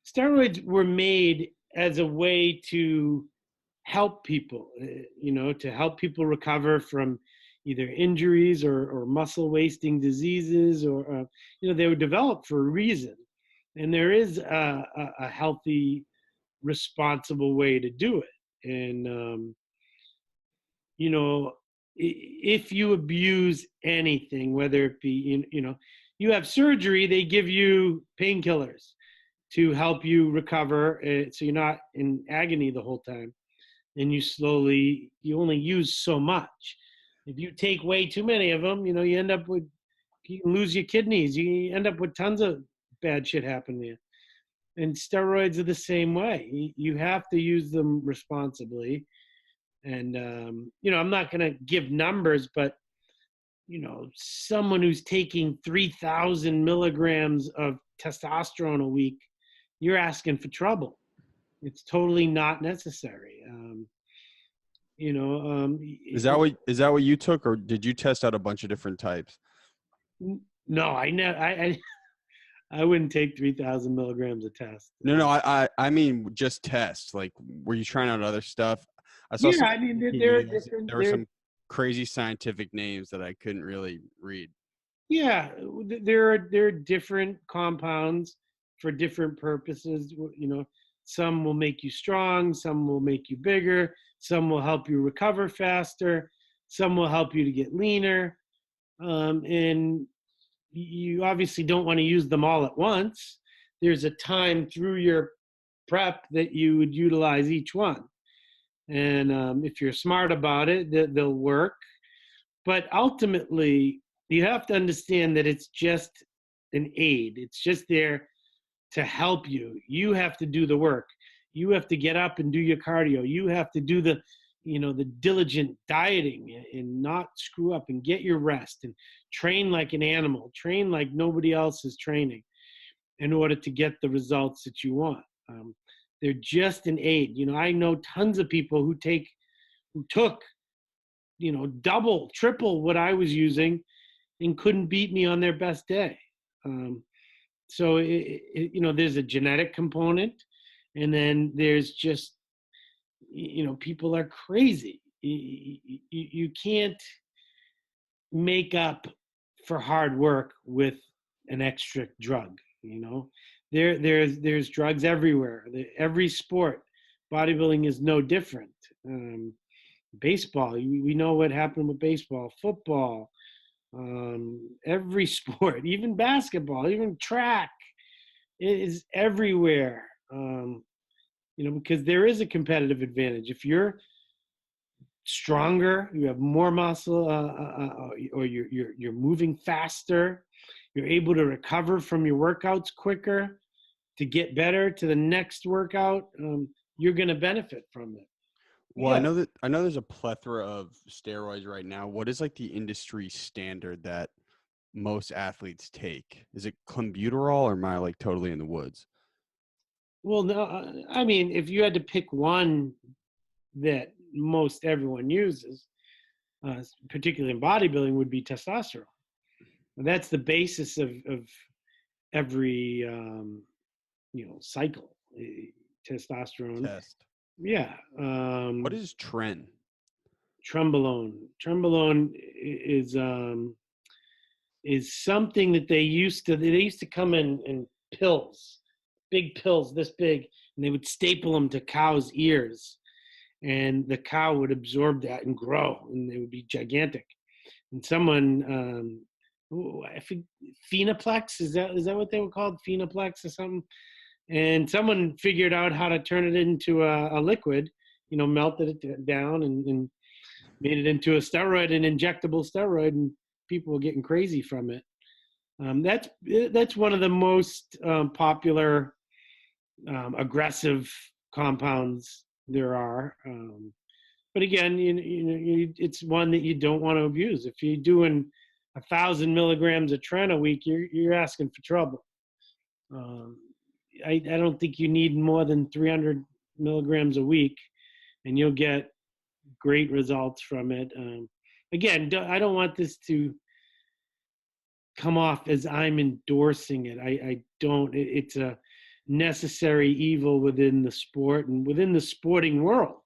Steroids were made as a way to help people, to help people recover from either injuries or muscle wasting diseases, or they were developed for a reason. And there is a healthy, responsible way to do it. And if you abuse anything, whether it be you have surgery, they give you painkillers to help you recover, so you're not in agony the whole time. And you only use so much. If you take way too many of them, you end up with, you can lose your kidneys. You end up with tons of bad shit happen to you. And steroids are the same way. You have to use them responsibly. And, I'm not going to give numbers, but, someone who's taking 3,000 milligrams of testosterone a week, you're asking for trouble. It's totally not necessary. Is that what you took, or did you test out a bunch of different types? No, I wouldn't take 3,000 milligrams of test. No, I mean just test. Like, were you trying out other stuff? I saw. Yeah, I mean there were some crazy scientific names that I couldn't really read. Yeah, there are different compounds for different purposes. Some will make you strong, some will make you bigger, some will help you recover faster, some will help you to get leaner. And you obviously don't want to use them all at once. There's a time through your prep that you would utilize each one. And if you're smart about it, they'll work. But ultimately, you have to understand that it's just an aid. It's just there to help you. You have to do the work. You have to get up and do your cardio. You have to do the diligent dieting and not screw up, and get your rest and train like an animal, train like nobody else is training in order to get the results that you want. They're just an aid. I know tons of people who took double, triple what I was using and couldn't beat me on their best day. So, there's a genetic component, and then there's just, people are crazy. You can't make up for hard work with an extra drug. There's drugs everywhere. Every sport, bodybuilding is no different. Baseball, we know what happened with baseball, football, every sport, even basketball, even track, it is everywhere. Because there is a competitive advantage. If you're stronger, you have more muscle, or you're moving faster, you're able to recover from your workouts quicker to get better to the next workout, you're going to benefit from it. Well, Yeah. I know there's a plethora of steroids right now. What is like the industry standard that most athletes take? Is it clenbuterol, or am I like totally in the woods? Well, no, I mean, if you had to pick one that most everyone uses, particularly in bodybuilding, would be testosterone. And that's the basis of every cycle. Testosterone. Test. Yeah. What is tren? Trenbolone. Trenbolone is something that they used to come in pills, big pills this big, and they would staple them to cows' ears, and the cow would absorb that and grow, and they would be gigantic. And someone, I think Phenoplex, is that what they were called, Phenoplex or something? And someone figured out how to turn it into a liquid, melted it down and made it into a steroid, an injectable steroid, and people were getting crazy from it. That's one of the most popular aggressive compounds there are. But again, it's one that you don't want to abuse. If you're doing 1,000 milligrams of tren a week, you're asking for trouble. I don't think you need more than 300 milligrams a week, and you'll get great results from it. Again, I don't want this to come off as I'm endorsing it. I don't. It's a necessary evil within the sport and within the sporting world,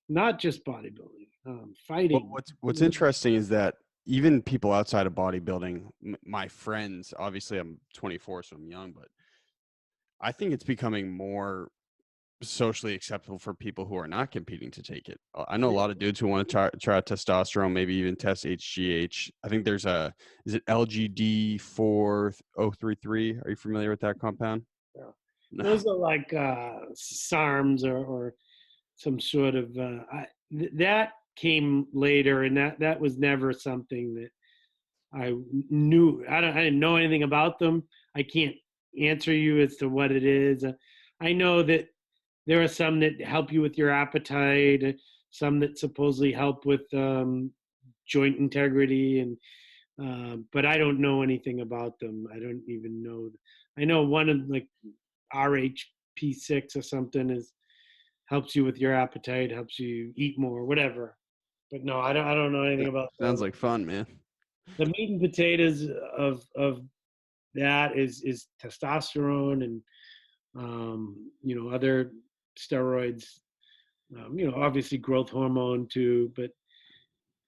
not just bodybuilding, fighting. Well, what's interesting is that even people outside of bodybuilding, my friends, obviously I'm 24, so I'm young, but I think it's becoming more socially acceptable for people who are not competing to take it. I know a lot of dudes who want to try out testosterone, maybe even test HGH. I think there's is it LGD4033? Are you familiar with that compound? Yeah. No. Those are like SARMs or some sort of, that came later, and that was never something that I knew. I didn't know anything about them. I can't answer you as to what it is. I know that there are some that help you with your appetite, some that supposedly help with joint integrity, and but I don't know anything about them. I don't even know. I know one of like RHP6 or something helps you with your appetite, helps you eat more, whatever. But no, I don't know anything about that. Sounds like fun, man. The meat and potatoes of that is testosterone and other steroids, obviously growth hormone too. But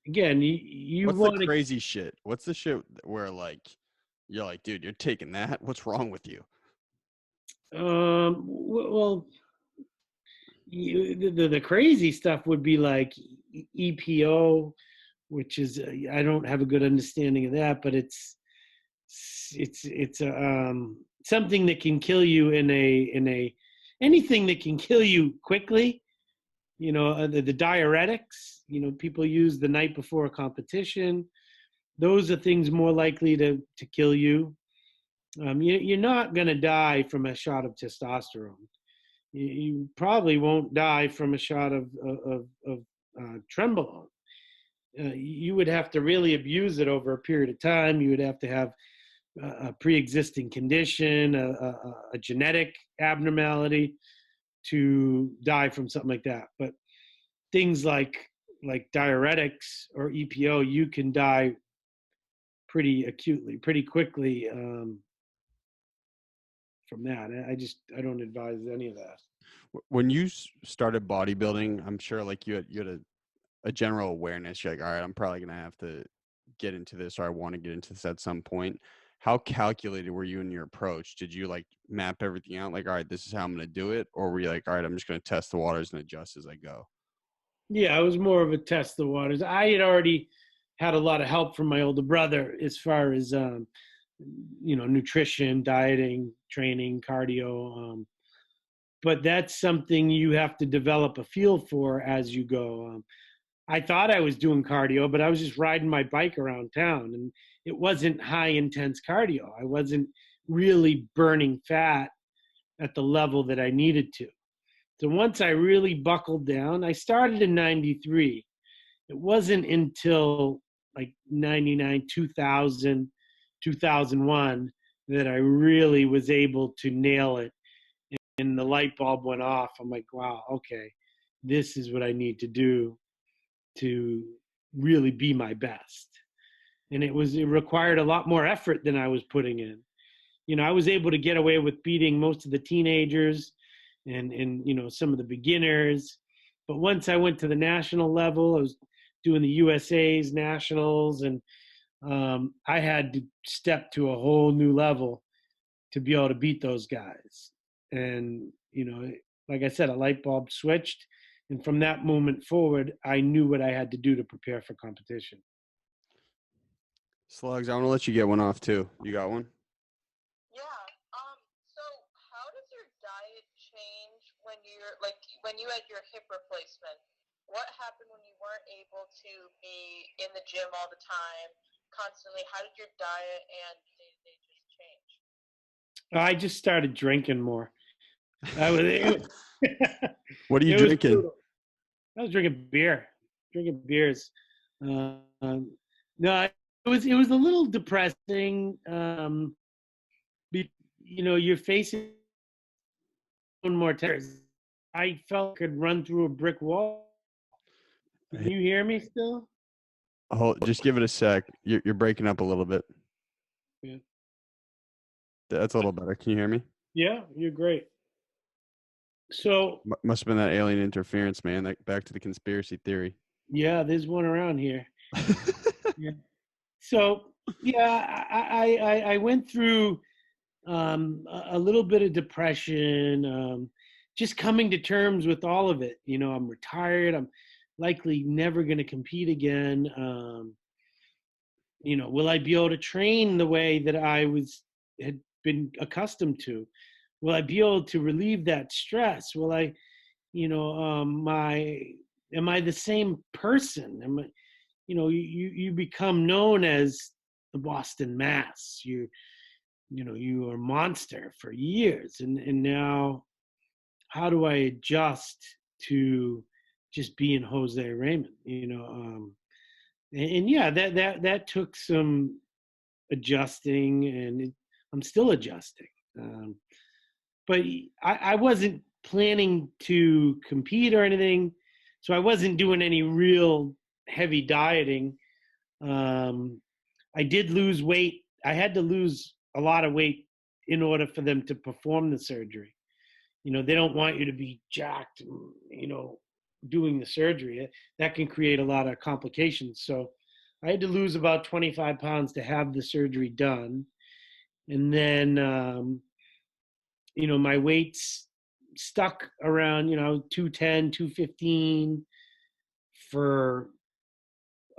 again, you What's want the crazy shit? What's the shit where like you're like, dude, you're taking that? What's wrong with you? Well, the crazy stuff would be like EPO, which is I don't have a good understanding of that, but it's something that can kill you in a anything that can kill you quickly. The diuretics, people use the night before a competition. Those are things more likely to kill you. You're not going to die from a shot of testosterone. You probably won't die from a shot of trenbolone. You would have to really abuse it over a period of time. You would have to have a pre-existing condition, a genetic abnormality to die from something like that. But things like like diuretics or EPO, you can die pretty acutely, pretty quickly from that. I don't advise any of that. When you started bodybuilding, I'm sure like you had a general awareness. You're like, all right, I'm probably gonna have to get into this, or I want to get into this at some point. How calculated were you in your approach? Did you like map everything out? Like, all right, this is how I'm gonna do it, or were you like, all right, I'm just gonna test the waters and adjust as I go? Yeah, I was more of a test the waters. I had already had a lot of help from my older brother as far as nutrition, dieting, training, cardio. But that's something you have to develop a feel for as you go. I thought I was doing cardio, but I was just riding my bike around town, and it wasn't high intense cardio. I wasn't really burning fat at the level that I needed to. So once I really buckled down, I started in 93. It wasn't until like 99, 2000, 2001 that I really was able to nail it. And the light bulb went off. I'm like, wow, okay, this is what I need to do to really be my best. And it required a lot more effort than I was putting in. I was able to get away with beating most of the teenagers and some of the beginners. But once I went to the national level, I was doing the USA's nationals, and I had to step to a whole new level to be able to beat those guys. And, like I said, a light bulb switched. And from that moment forward, I knew what I had to do to prepare for competition. Slugs, I want to let you get one off too. You got one? Yeah. So how does your diet change when you had your hip replacement? What happened when you weren't able to be in the gym all the time, constantly? How did your diet and day-to-day just change? I just started drinking more. What are you drinking? I was drinking beers. No, it was a little depressing. You're facing more tears. I felt I could run through a brick wall. Can you hear me still? Just give it a sec. You're breaking up a little bit. Yeah. That's a little better. Can you hear me? Yeah, you're great. So Must have been that alien interference, man. Back to the conspiracy theory. Yeah, there's one around here. Yeah. So yeah, I went through a little bit of depression, just coming to terms with all of it. I'm retired. I'm likely never going to compete again. Will I be able to train the way that I had been accustomed to? Will I be able to relieve that stress? Will I, am I the same person? Am I, you become known as the Boston Mass. You are a monster for years, and now how do I adjust to just being Jose Raymond? And yeah, that took some adjusting, and I'm still adjusting. But I wasn't planning to compete or anything, so I wasn't doing any real heavy dieting. I did lose weight. I had to lose a lot of weight in order for them to perform the surgery. They don't want you to be jacked, doing the surgery. That can create a lot of complications. So I had to lose about 25 pounds to have the surgery done. And then, my weight's stuck around, 210, 215 for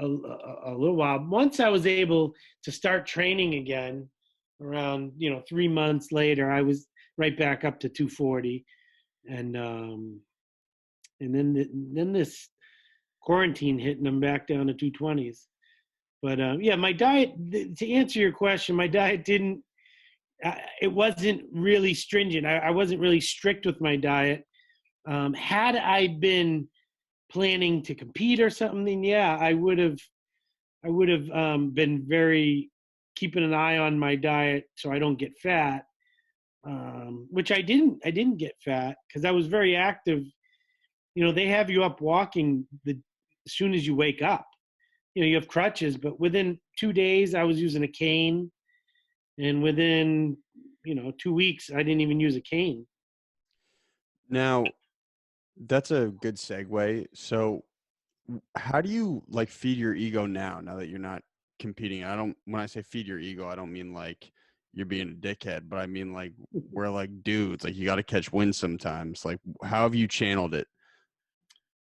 a little while. Once I was able to start training again, around 3 months later, I was right back up to 240, and then this quarantine hit, and I'm back down to 220s. But yeah, my diet. To answer your question, my diet didn't. It wasn't really stringent. I wasn't really strict with my diet. Had I been planning to compete or something, yeah, I would have been very keeping an eye on my diet so I don't get fat, which I didn't get fat because I was very active. They have you up walking as soon as you wake up. You have crutches, but within 2 days I was using a cane, and within 2 weeks I didn't even use a cane. Now, that's a good segue. So, how do you like feed your ego now that you're not competing? When I say feed your ego, I don't mean like you're being a dickhead, but I mean like we're like dudes, like you got to catch wins sometimes. Like, how have you channeled it?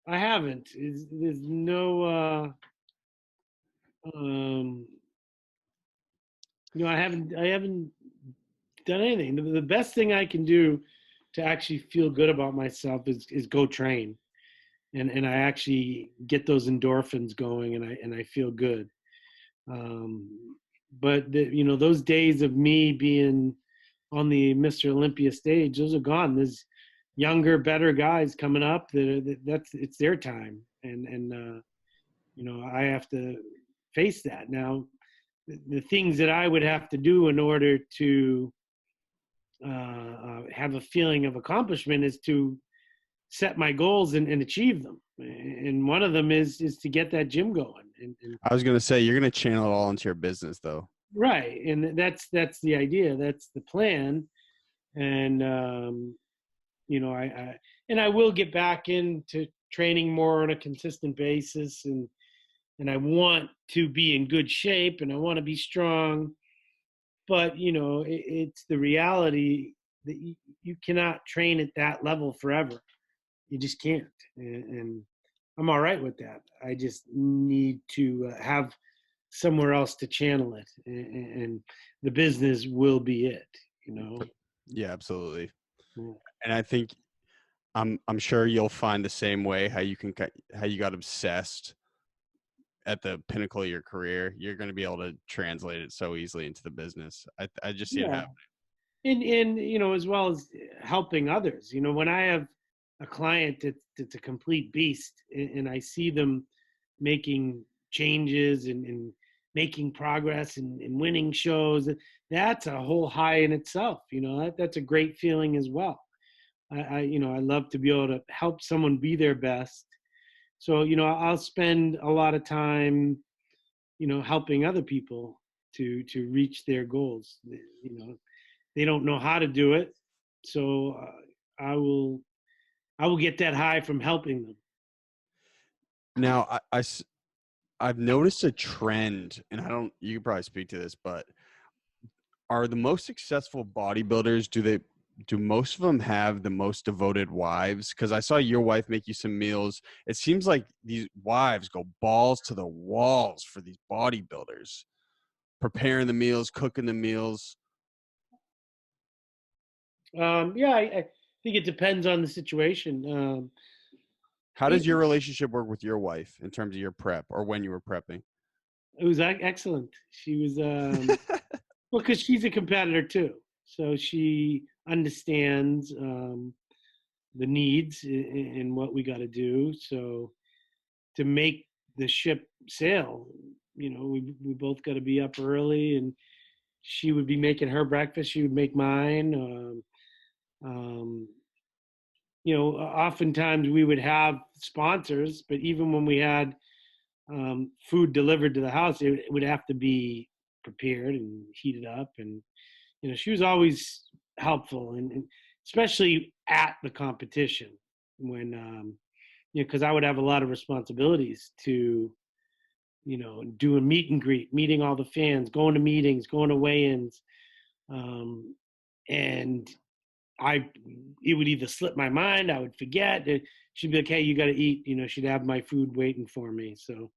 I haven't. There's no I haven't done anything. The best thing I can do to actually feel good about myself is go train, and I actually get those endorphins going, and I feel good. But those days of me being on the Mr. Olympia stage, those are gone. There's younger, better guys coming up it's their time, and I have to face that now. The things that I would have to do in order to have a feeling of accomplishment is to set my goals and achieve them. And one of them is to get that gym going. And I was gonna say you're gonna channel it all into your business, though. right, and that's the idea. That's the plan. And I will get back into training more on a consistent basis, and I want to be in good shape, and I want to be strong. But it's the reality that you cannot train at that level forever. You just can't, and I'm all right with that. I just need to have somewhere else to channel it, and the business will be it. Yeah, absolutely. Yeah. And I think I'm sure you'll find the same way how you got obsessed at the pinnacle of your career. You're going to be able to translate it so easily into the business. I just see it happening. And as well as helping others. When I have a client that's a complete beast, and I see them making changes and making progress and winning shows, that's a whole high in itself. That's a great feeling as well. I love to be able to help someone be their best. So I'll spend a lot of time helping other people to reach their goals. They don't know how to do it, so I will get that high from helping them. Now, I've noticed a trend, and you could probably speak to this, but are the most successful bodybuilders, do most of them have the most devoted wives? Because I saw your wife make you some meals. It seems like these wives go balls to the walls for these bodybuilders, preparing the meals, cooking the meals. Yeah, I think it depends on the situation. How does your relationship work with your wife in terms of your prep or when you were prepping? It was excellent. She was well, because she's a competitor too, so she understands the needs and what we got to do. So to make the ship sail, we both got to be up early, and she would be making her breakfast. She would make mine. Oftentimes we would have sponsors, but even when we had food delivered to the house, it would have to be prepared and heated up. And she was always helpful, and especially at the competition when because I would have a lot of responsibilities to do a meet and greet, meeting all the fans, going to meetings, going to weigh-ins, and it would either slip my mind, I would forget. She'd be like, "Hey, you got to eat." She'd have my food waiting for me. So,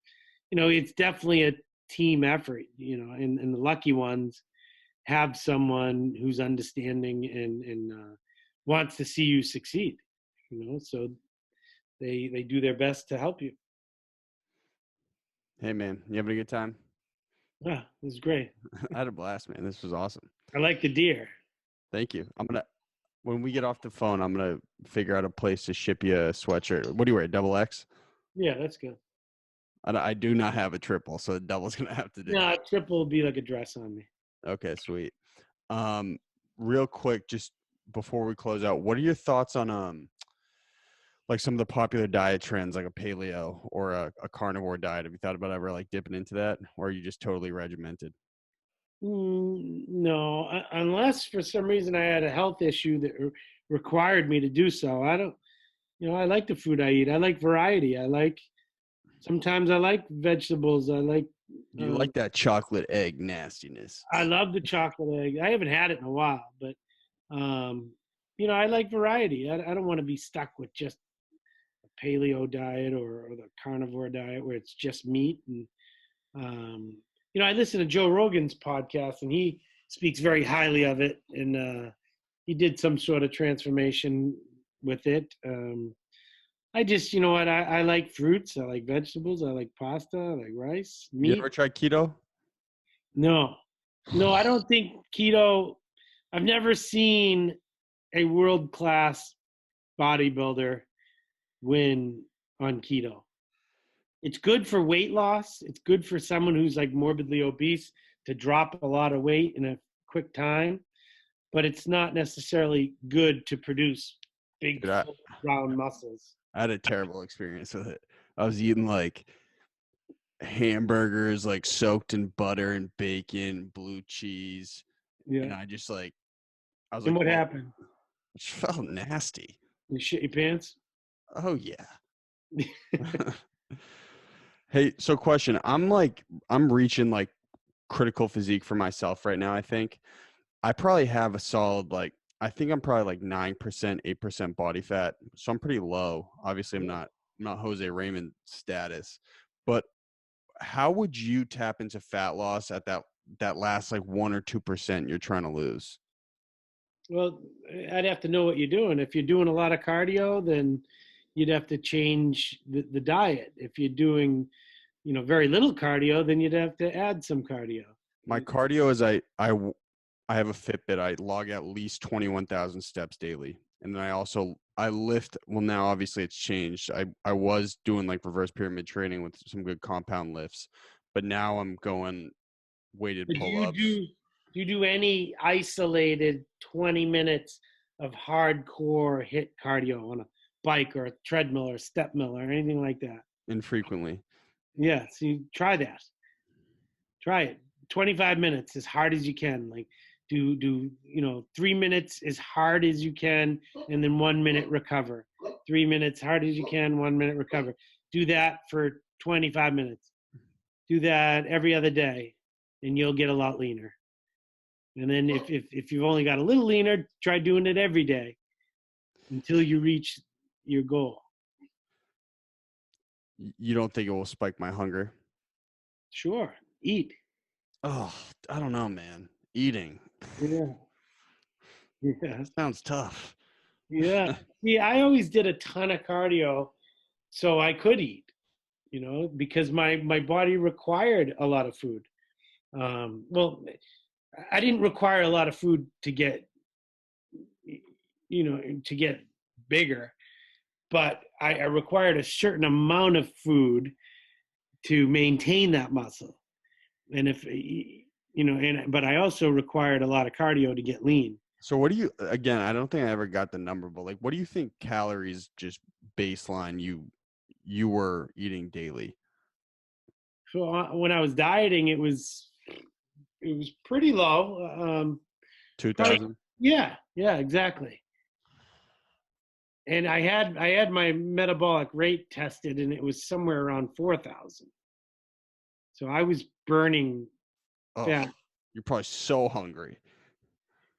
it's definitely a team effort. And the lucky ones have someone who's understanding and wants to see you succeed. So they do their best to help you. Hey, man, you having a good time? Yeah, it was great. I had a blast, man. This was awesome. I like the deer. Thank you. When we get off the phone, I'm going to figure out a place to ship you a sweatshirt. What do you wear, double X? Yeah, that's good. I do not have a triple, so the double's going to have to do. No, triple will be like a dress on me. Okay, sweet. Real quick, just before we close out, what are your thoughts on like some of the popular diet trends, like a paleo or a carnivore diet? Have you thought about ever like dipping into that, or are you just totally regimented? No, unless for some reason I had a health issue that required me to do so. I don't, I like the food I eat. I like variety. Sometimes I like vegetables. You like that chocolate egg nastiness? I love the chocolate egg. I haven't had it in a while, but, I like variety. I don't want to be stuck with just a paleo diet or the carnivore diet where it's just meat. And, I listen to Joe Rogan's podcast, and he speaks very highly of it. And he did some sort of transformation with it. I just, I like fruits. I like vegetables. I like pasta. I like rice, meat. You ever tried keto? No, I don't think keto. I've never seen a world-class bodybuilder win on keto. It's good for weight loss. It's good for someone who's like morbidly obese to drop a lot of weight in a quick time, but it's not necessarily good to produce big round muscles. I had a terrible experience with it. I was eating like hamburgers, like soaked in butter and bacon, blue cheese. Yeah. And I was And like, what happened? it felt nasty. You shit your pants? Oh yeah. Hey, so question. I'm reaching like critical physique for myself right now. I think I probably have a solid, like, I think I'm probably like 9%, 8% body fat. So I'm pretty low. Obviously I'm not Jose Raymond status, but how would you tap into fat loss at that last like 1 or 2% you're trying to lose? Well, I'd have to know what you're doing. If you're doing a lot of cardio, then you'd have to change the diet. If you're doing, very little cardio, then you'd have to add some cardio. My cardio is I have a Fitbit. I log at least 21,000 steps daily. And then I lift. Well, now obviously it's changed. I was doing like reverse pyramid training with some good compound lifts, but now I'm going weighted pull-ups. Do you do any isolated 20 minutes of hardcore HIIT cardio on a bike or a treadmill or a step mill or anything like that? Infrequently. Yeah, so you try that. Try it. 25 minutes as hard as you can. Like do 3 minutes as hard as you can, and then 1 minute recover. 3 minutes hard as you can, 1 minute recover. Do that for 25 minutes. Do that every other day, and you'll get a lot leaner. And then if you've only got a little leaner, try doing it every day until you reach your goal. You don't think it will spike my hunger? Sure. Eat. Oh, I don't know, man. Eating. Yeah. Yeah. Sounds tough. Yeah. See, I always did a ton of cardio so I could eat, because my body required a lot of food. Well, I didn't require a lot of food to get, to get bigger, but I required a certain amount of food to maintain that muscle. And but I also required a lot of cardio to get lean. So what do you, again, I don't think I ever got the number, but like, what do you think calories just baseline you were eating daily? So when I was dieting, it was pretty low. 2,000? Yeah, exactly. And I had my metabolic rate tested, and it was somewhere around 4,000. So I was burning fat. You're probably so hungry.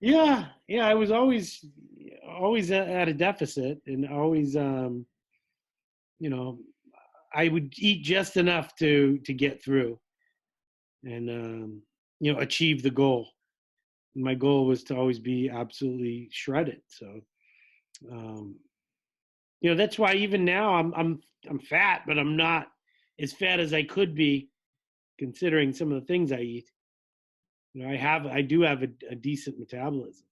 Yeah, I was always at a deficit, and always, I would eat just enough to get through, and achieve the goal. My goal was to always be absolutely shredded. So, that's why even now I'm fat, but I'm not as fat as I could be, considering some of the things I eat. I do have a decent metabolism,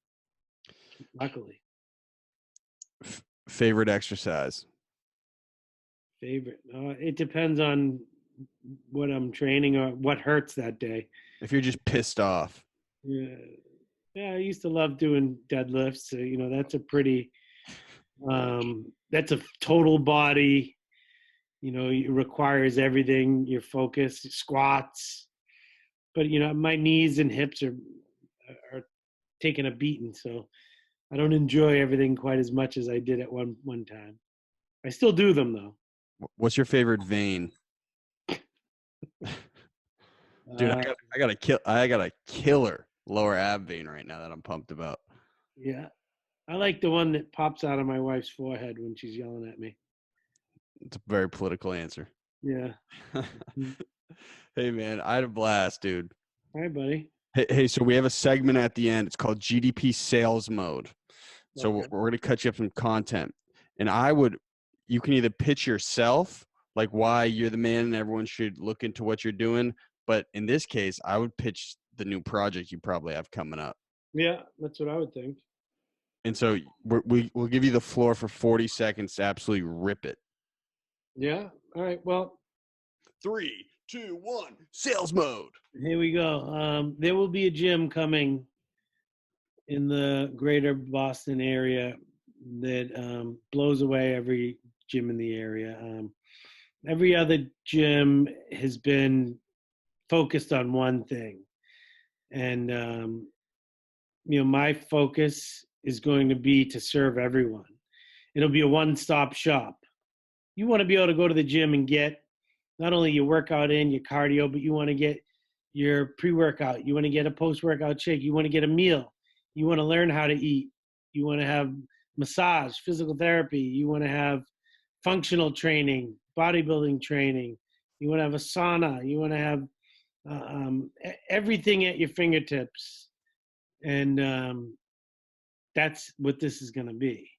luckily. Favorite exercise? Favorite? It depends on what I'm training or what hurts that day. If you're just pissed off. Yeah, I used to love doing deadlifts. So, that's a pretty that's a total body. You know, it requires everything, your focus, squats. But, you know, my knees and hips are taking a beating. So I don't enjoy everything quite as much as I did at one time. I still do them, though. What's your favorite vein? Dude, I got a killer lower ab vein right now that I'm pumped about. Yeah. I like the one that pops out of my wife's forehead when she's yelling at me. It's a very political answer. Yeah. Hey, man, I had a blast, dude. All right, buddy. Hey, so we have a segment at the end. It's called GDP sales mode. So Okay. we're going to cut you up some content. And you can either pitch yourself, like why you're the man and everyone should look into what you're doing. But in this case, I would pitch the new project you probably have coming up. Yeah, that's what I would think. And so we'll give you the floor for 40 seconds to absolutely rip it. Yeah. All right. Well, 3, 2, 1, sales mode. here we go. There will be a gym coming in the greater Boston area that blows away every gym in the area. Every other gym has been focused on one thing. And, you know, my focus is going to be to serve everyone. It'll be a one-stop shop. You want to be able to go to the gym and get not only your workout in, your cardio, but you want to get your pre-workout. You want to get a post-workout shake. You want to get a meal. You want to learn how to eat. You want to have massage, physical therapy. You want to have functional training, bodybuilding training. You want to have a sauna. You want to have everything at your fingertips. And that's what this is going to be.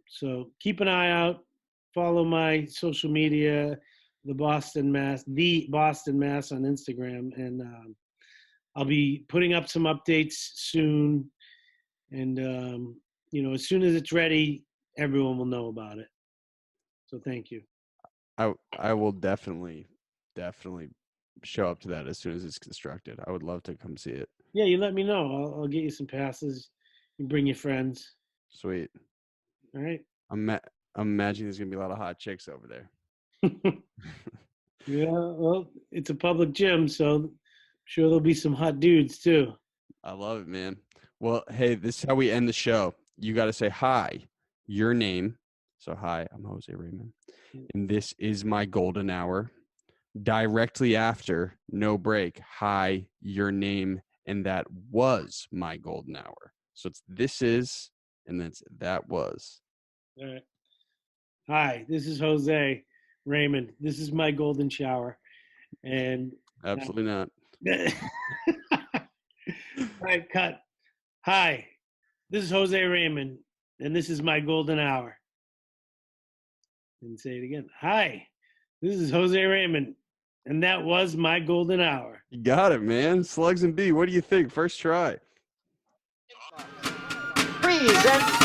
So keep an eye out. Follow my social media, the Boston Mass on Instagram. And I'll be putting up some updates soon. And, you know, as soon as it's ready, everyone will know about it. So thank you. I will definitely show up to that as soon as it's constructed. I would love to come see it. Yeah, you let me know. I'll get you some passes. You bring your friends. Sweet. All right. I'm imagining there's gonna be a lot of hot chicks over there. Yeah, well, it's a public gym, so I'm sure there'll be some hot dudes too. I love it, man. Well, hey, this is how we end the show. You got to say hi, your name. So hi, I'm Jose Raymond, and this is my golden hour. Directly after, no break, hi, your name, and that was my golden hour. So it's this is, and then it's that was. All right. Hi, this is Jose Raymond. This is my golden shower. And Absolutely not. all right, cut. Hi, this is Jose Raymond, and this is my golden hour. And say it again. Hi, this is Jose Raymond, and that was my golden hour. You got it, man. Slugs and B, what do you think? First try. Present